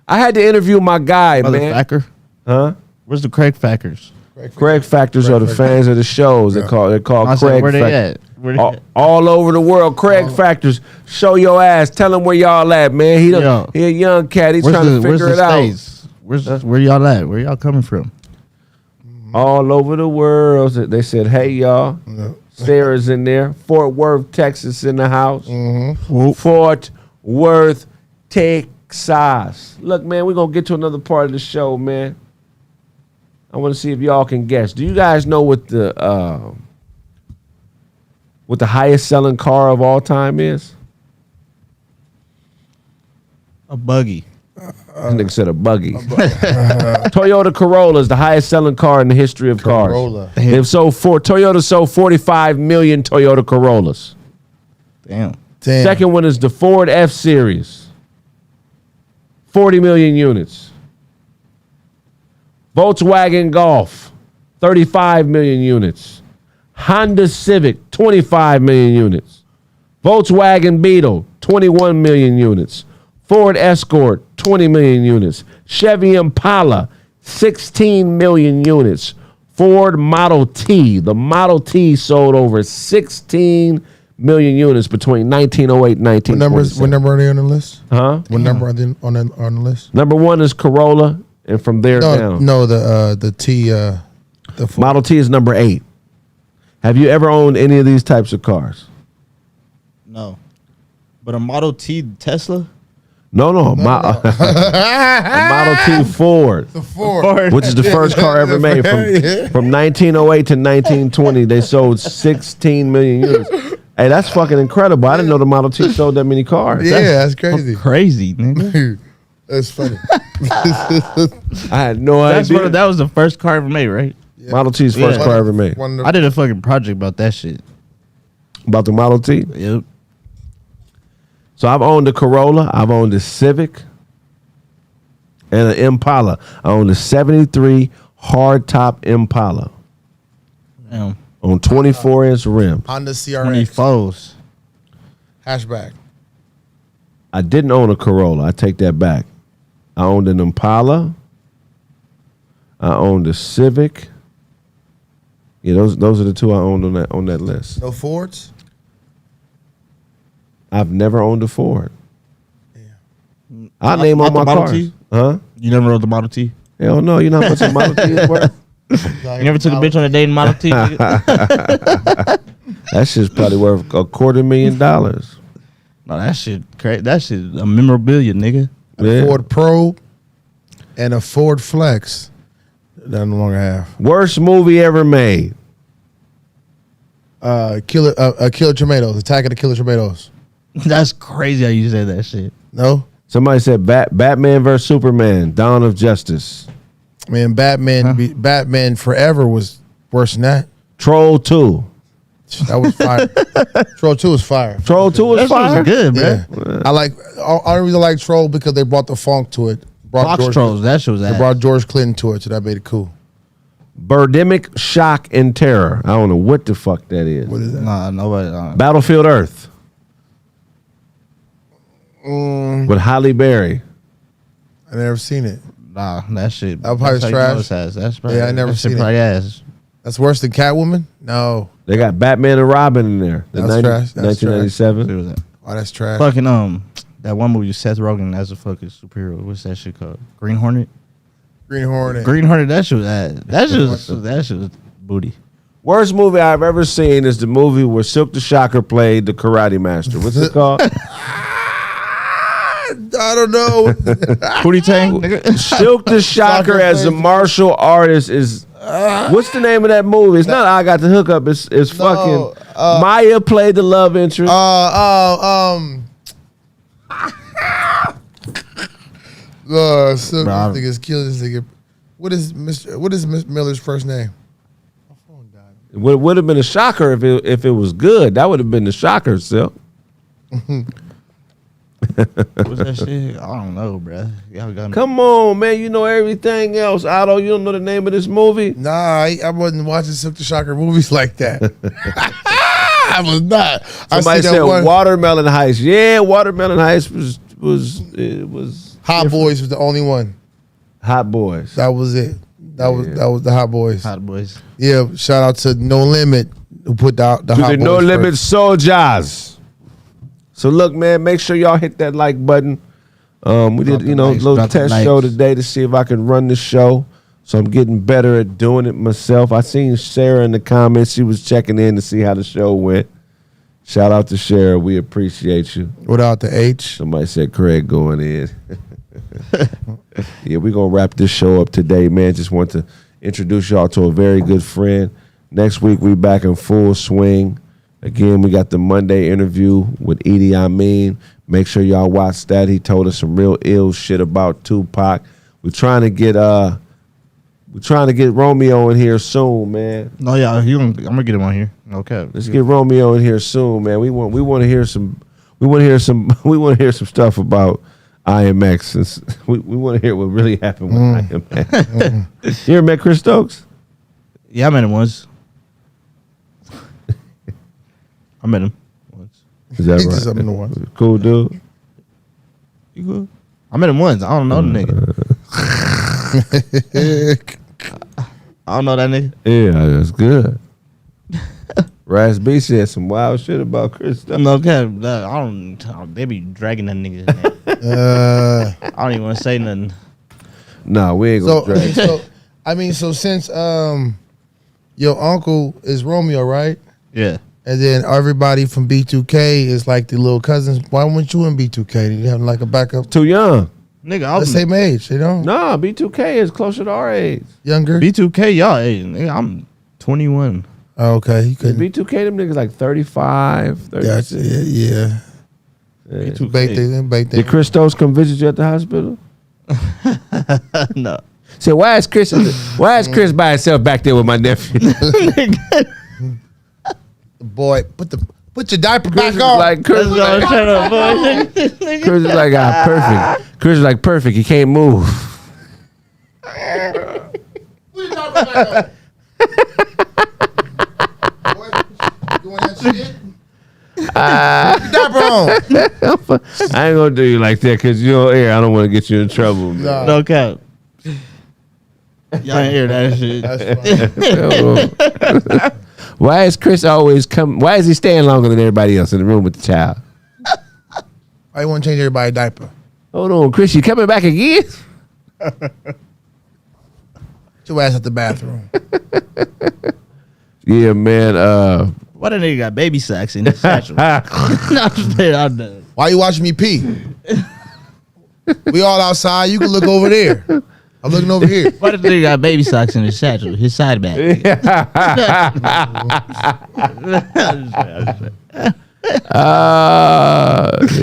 C: I had to interview my guy, man.
A: Motherfucker.
C: Huh?
A: Where's the Craig Fackers?
C: Craig Factors are the fans of the shows. They're called Craig
A: where they
C: Factors.
A: at? Where they at?
C: All over the world. Craig Factors. Show your ass. Tell him where y'all at, man. He a young cat. He's trying to figure it out.
A: Where y'all at? Where y'all coming from?
C: All over the world. They said, hey, y'all. Sarah's in there. Fort Worth, Texas in the house. Fort Worth, Texas. Look, man, we're going to get to another part of the show, man. I want to see if y'all can guess. Do you guys know what the highest selling car of all time is?
A: A buggy.
C: I think said a buggy. Toyota Corolla is the highest selling car in the history of cars. Toyota sold 45 million Toyota Corollas.
A: Damn.
C: Second one is the Ford F-Series. 40 million units. Volkswagen Golf, 35 million units. Honda Civic, 25 million units. Volkswagen Beetle, 21 million units. Ford Escort, 20 million units. Chevy Impala, 16 million units. Ford Model T. The Model T sold over 16 million units between 1908 and 1947.
D: What number are they on the list?
C: Huh?
D: What number are they on the list?
C: Number 1 is Corolla, and from there down.
D: No, the T, the Ford.
C: Model T is number 8. Have you ever owned any of these types of cars?
A: No. But a Model T Tesla?
C: No. A Model T Ford.
D: The Ford.
C: Which is the first car ever made. From 1908 to 1920, they sold 16 million units. Hey, that's fucking incredible. I didn't know the Model T sold that many cars.
D: Yeah, that's crazy.
A: Crazy, nigga.
D: That's funny.
C: I had no idea.
A: That was the first car ever made, right?
D: Yeah.
C: Model T's first car ever made.
A: I did a fucking project about that shit.
C: About the Model T?
A: Yep.
C: So I've owned a Corolla. I've owned a Civic and an Impala. I owned a 73 hardtop Impala
A: Damn.
C: on 24-inch rims.
D: Honda CRX
A: 24s.
D: hatchback.
C: I didn't own a Corolla. I take that back. I owned an Impala. I owned a Civic. Yeah, those are the two I owned on that list.
D: No Fords?
C: I've never owned a Ford.
D: Yeah.
C: I name all
A: Not the
C: my
A: Model
C: cars.
A: T?
C: Huh?
A: You never rode the Model T?
C: Hell no. You know how much a Model T is worth?
A: You never took a bitch on a date in Model T? Nigga?
C: That shit's probably worth $250,000.
A: No, that shit crazy. That shit a memorabilia, nigga.
D: A
C: Yeah.
D: Ford Probe and a Ford Flex that I no longer have.
C: Worst movie ever made.
D: Killer Tomatoes. Attack of the Killer Tomatoes.
A: That's crazy how you said that shit.
D: No?
C: Somebody said Batman vs Superman, Dawn of Justice.
D: Man, Batman Forever was worse than that.
C: Troll 2.
D: That was fire. Troll 2 was fire.
C: Troll 2 was
A: That shit
C: fire.
A: was good, bro.
D: Yeah. I really like Troll because they brought the funk to it.
A: Fox Trolls, that shit was
D: They
A: ass.
D: brought George Clinton to it, so that made it cool.
C: Birdemic Shock and Terror. I don't know what the fuck that is.
D: What is that?
A: Nah, nobody.
C: Battlefield Earth. With Halle Berry.
D: I never seen it.
A: Nah, that shit.
D: That probably
A: that's how you
D: trash.
A: know it's ass. That's probably,
D: Yeah, I never
A: that shit
D: seen it.
A: probably ass.
D: That's worse than Catwoman? No.
C: They got Batman and Robin in there. The
D: That's trash. That's
C: 1997.
A: What was that?
D: Oh, that's trash.
A: Fucking that one movie with Seth Rogen as a fucking superhero. What's that shit called? Green Hornet.
D: Green Hornet.
A: Green Hornet. That shit was ass. That shit was booty.
C: Worst movie I've ever seen is the movie where Silk the Shocker played the Karate Master. What's it called?
D: I don't know.
A: Pootie Tang. nigga.
C: Silk the Shocker as a martial artist is. What's the name of that movie? It's not I Got the Hookup. It's fucking Maya played the love interest.
D: So
A: Bro,
D: this nigga's killing this nigga. What is Miss Miller's first name? My phone died.
C: It would have been a shocker if it was good. That would have been the shocker, Silk.
A: What's that shit? I don't know, bro. Y'all got me.
C: Come on, man. You know everything else. Otto, you don't know the name of this movie?
D: Nah, I wasn't watching Silk the Shocker movies like that. I was not.
C: Somebody said Watermelon Heist. Yeah, Watermelon Heist was
D: Hot Boys was the only one.
C: Hot Boys.
D: That was it. That was the Hot Boys.
A: Hot Boys.
D: Yeah, shout out to No Limit who put the
C: To
D: Hot
C: the
D: Boys
C: No Limit
D: first.
C: Soldiers. So look, man, make sure y'all hit that like button. We did, a little test show today to see if I can run the show. So I'm getting better at doing it myself. I seen Sarah in the comments. She was checking in to see how the show went. Shout out to Sarah. We appreciate you.
D: Without the H.
C: Somebody said Craig going in. Yeah, we're going to wrap this show up today, man. Just want to introduce y'all to a very good friend. Next week, we back in full swing. Again, we got the Monday interview with Idi Amin. Make sure y'all watch that. He told us some real ill shit about Tupac. We're trying to get Romeo in here soon, man.
A: No, yeah, I'm gonna get him on here. Okay,
C: Let's get Romeo in here soon, man. We want to hear some stuff about IMX. Since we want to hear what really happened with IMX. You ever met Chris Stokes?
A: Yeah, I met him once. I met him once.
C: Is that
D: He just up in the
C: right?
D: ones.
C: Cool dude.
A: You good? I met him once. I don't know the nigga. I don't know that nigga.
C: Yeah, that's good. Raz B said some wild shit about Chris.
A: No cap. I don't. They be dragging that nigga. I don't even want to say nothing.
C: Nah, we ain't gonna drag.
D: So since your uncle is Romeo, right?
A: Yeah.
D: And then everybody from B2K is like the little cousins. Why weren't you in B2K? Did you have like a backup?
C: Too young.
A: Nigga, I
D: The
A: was
D: same age, you know?
C: Nah, B2K is closer to our age.
D: Younger?
A: B2K, y'all. Hey, nigga, I'm 21.
D: Oh, okay. You couldn't.
C: B2K, them niggas like 35, 36.
D: Yeah.
A: B2K.
D: Baked
C: Did Christos come visit you at the hospital?
A: No.
C: So why is Chris by himself back there with my nephew?
D: Boy, put your diaper
C: Chris
D: back on.
C: like Chris was like,
A: Shut up, boy.
C: Chris is like perfect. Chris is like perfect. He can't move.
D: Put your diaper back on. Boy, doing that shit? Put your diaper on.
C: I ain't gonna do you like that because you're on air. I don't want to get you in trouble. Man.
D: Nah.
A: No cap. Y'all ain't hear that shit.
D: That's fine.
C: Why is Chris always come? Why is he staying longer than everybody else in the room with the child?
D: I want to change everybody's diaper.
C: Hold on, Chris, you coming back again?
D: Get your ass at the bathroom.
C: Yeah, man.
A: Why that nigga got baby sacks in his satchel? No, I'm just playing out there.
D: Why you watching me pee? We all outside. You can look over there. I'm looking over here.
A: Why the nigga got baby socks in his satchel? His side bag.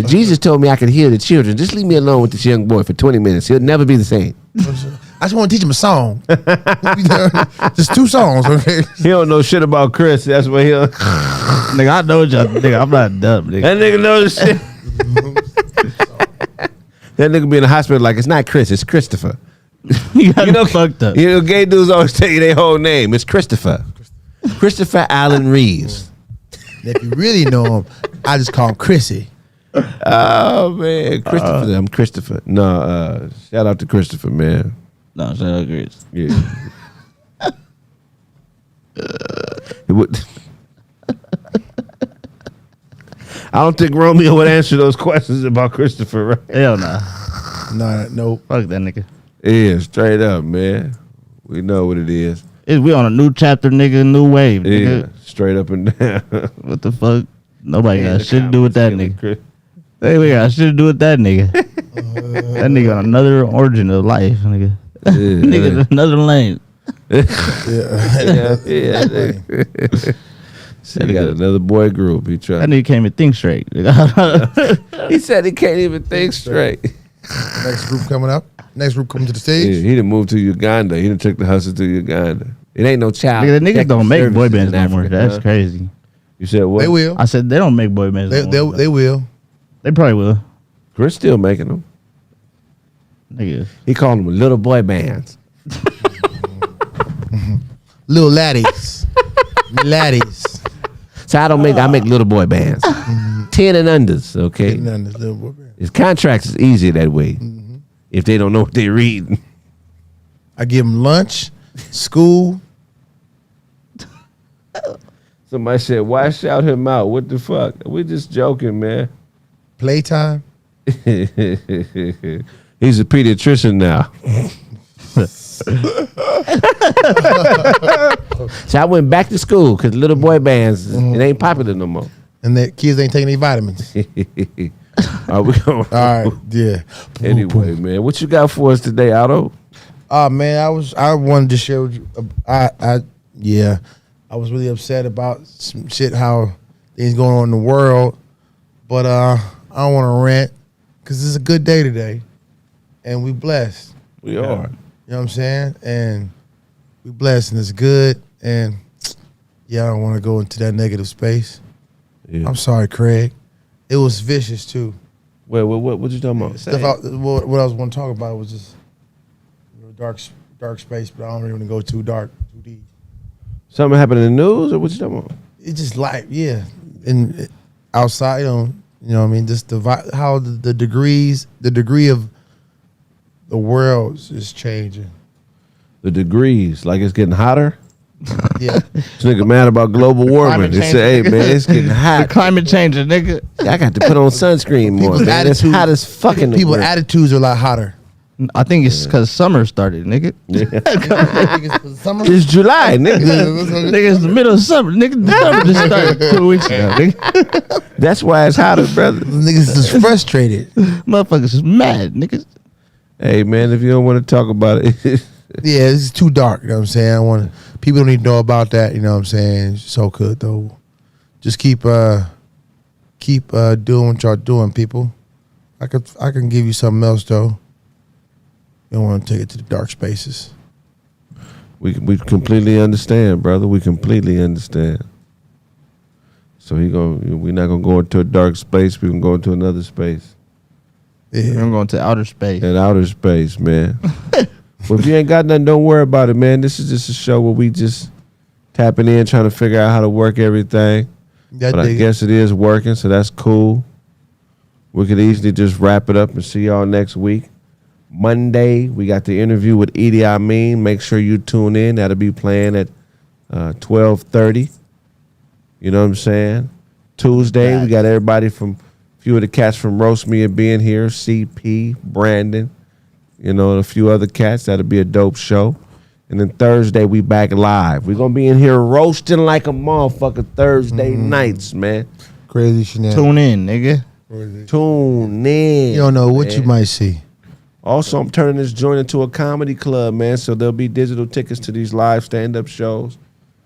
C: Jesus told me I could heal the children. Just leave me alone with this young boy for 20 minutes. He'll never be the same.
D: I just want to teach him a song. Just 2 songs, okay?
C: He don't know shit about Chris. That's what he'll.
A: Nigga, I know y'all. Nigga, I'm not dumb, nigga.
C: That nigga knows shit. That nigga be in the hospital like, it's not Chris, it's Christopher.
A: You got fucked up.
C: You know, gay dudes always tell you their whole name. It's Christopher. Christopher Allen Reeves.
D: If you really know him, I just call him Chrissy.
C: Oh, man. Christopher. I'm Christopher. No, shout out to Christopher, man.
A: No, shout out Chris.
C: Yeah. It would. I don't think Romeo would answer those questions about Christopher, right?
A: Hell nah.
D: Nope.
A: Fuck that nigga.
C: Yeah, straight up, man. We know what it is.
A: We on a new chapter, nigga, new wave,
C: Yeah,
A: nigga.
C: straight up and down.
A: What the fuck? Nobody
C: Man,
A: got
C: the
A: shit to do with that
C: comments
A: nigga.
C: killing
A: Hey, we got shit to do with that nigga. That nigga on another origin of life, nigga.
C: Chris.
A: Nigga, another lane.
C: Yeah. So he got another boy group. He
A: That
C: tried.
A: nigga can't even think straight.
C: He said he can't even think straight.
D: Next group coming up. Next group coming to the
C: Yeah,
D: stage.
C: he done moved to Uganda. He done took the hustle to Uganda. It ain't no child.
A: Nigga, the niggas don't make
C: protective
A: boy
C: services
A: bands
C: in
A: no more.
C: Africa,
A: That's
C: huh?
A: crazy.
C: You said what?
D: They will.
A: I said they don't make boy bands
D: They,
A: no more.
D: they will.
A: They probably will.
C: Chris still making them.
A: Nigga.
C: He called them little boy bands.
D: Little laddies. Laddies.
C: So I make little boy bands. 10 and unders, okay?
D: Getting on this little boy band.
C: His contracts is easier that way. If they don't know what they read.
D: I give them lunch, school.
C: Somebody said, why shout him out? What the fuck? We just joking, man.
D: Playtime.
C: He's a pediatrician now. So I went back to school because little boy bands, it ain't popular no more.
D: And the kids ain't taking any vitamins.
C: Are we going?
D: All right. Yeah.
C: Anyway, man, what you got for us today, Otto?
D: Man, I wanted to share with you. I was really upset about some shit, how things going on in the world. But I don't want to rant because it's a good day today. And we blessed.
C: We are.
D: You know what I'm saying? And we blessed and it's good. And yeah, I don't want to go into that negative space.
C: Yeah.
D: I'm sorry, Craig. It was vicious too.
C: Wait, what you talking about?
D: What I was want to talk about was just dark space, but I don't really want to go too dark, too deep.
C: Something happened in the news, or what you talking about?
D: It's just like, yeah, and outside, you know what I mean. Just how the degree of the world is changing.
C: The degrees, like it's getting hotter.
D: Yeah.
C: This nigga mad about global warming.
A: Climate
C: They
A: change,
C: say, hey
A: nigga.
C: man, it's getting
A: The
C: hot.
A: climate changer, nigga.
C: I got to put on sunscreen more.
D: People's
C: Man. It's
D: attitude-
C: hot as fucking.
D: People's attitudes are a lot hotter.
A: I think it's because summer started, nigga.
C: It's July, nigga.
A: Nigga, it's the middle of summer. Nigga, the summer just started 2 weeks ago, nigga.
C: That's why it's hotter, brother.
D: Niggas is frustrated.
A: Motherfuckers is mad, nigga.
C: Hey man, if you don't want to talk about it,
D: Yeah, it's too dark. You know what I'm saying? People don't need to know about that. You know what I'm saying? It's so good though. Just keep doing what y'all doing, people. I can give you something else though. You don't want to take it to the dark spaces.
C: we completely understand, brother. We completely understand. So we're not gonna go into a dark space. We're gonna go into another space,
D: Yeah.
A: I'm going to outer space.
C: in outer space, man. Well, if you ain't got nothing, don't worry about it, man. This is just a show where we just tapping in, trying to figure out how to work everything.
D: That
C: But I
D: nigga-
C: guess it is working, so that's cool. We could easily just wrap it up and see y'all next week. Monday, we got the interview with Idi Amin. Make sure you tune in. That'll be playing at 12:30. You know what I'm saying? Tuesday, we got everybody from, a few of the cats from Roast Me and being here. CP, Brandon, you know, and a few other cats. That'll be a dope show. And then Thursday, we back live. We're going to be in here roasting like a motherfucker Thursday nights, man.
D: Crazy shenanigans.
A: Tune in, nigga.
C: Tune in.
D: You don't know what you
C: man.
D: might see.
C: Also, I'm turning this joint into a comedy club, man. So there'll be digital tickets to these live stand-up shows.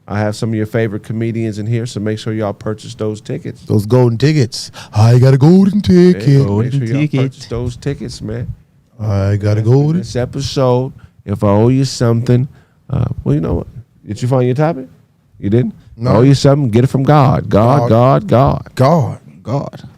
C: I have some of your favorite comedians in here, so make sure y'all purchase those tickets.
D: Those golden tickets. I got a golden ticket.
C: Yeah,
A: Golden
C: make sure y'all
A: ticket.
C: purchase those tickets, man.
D: I got a golden.
C: This episode, if I owe you something, well, you know what? Did you find your topic? You didn't?
D: No.
C: I owe you something, get it from God. God.
D: God.
A: God.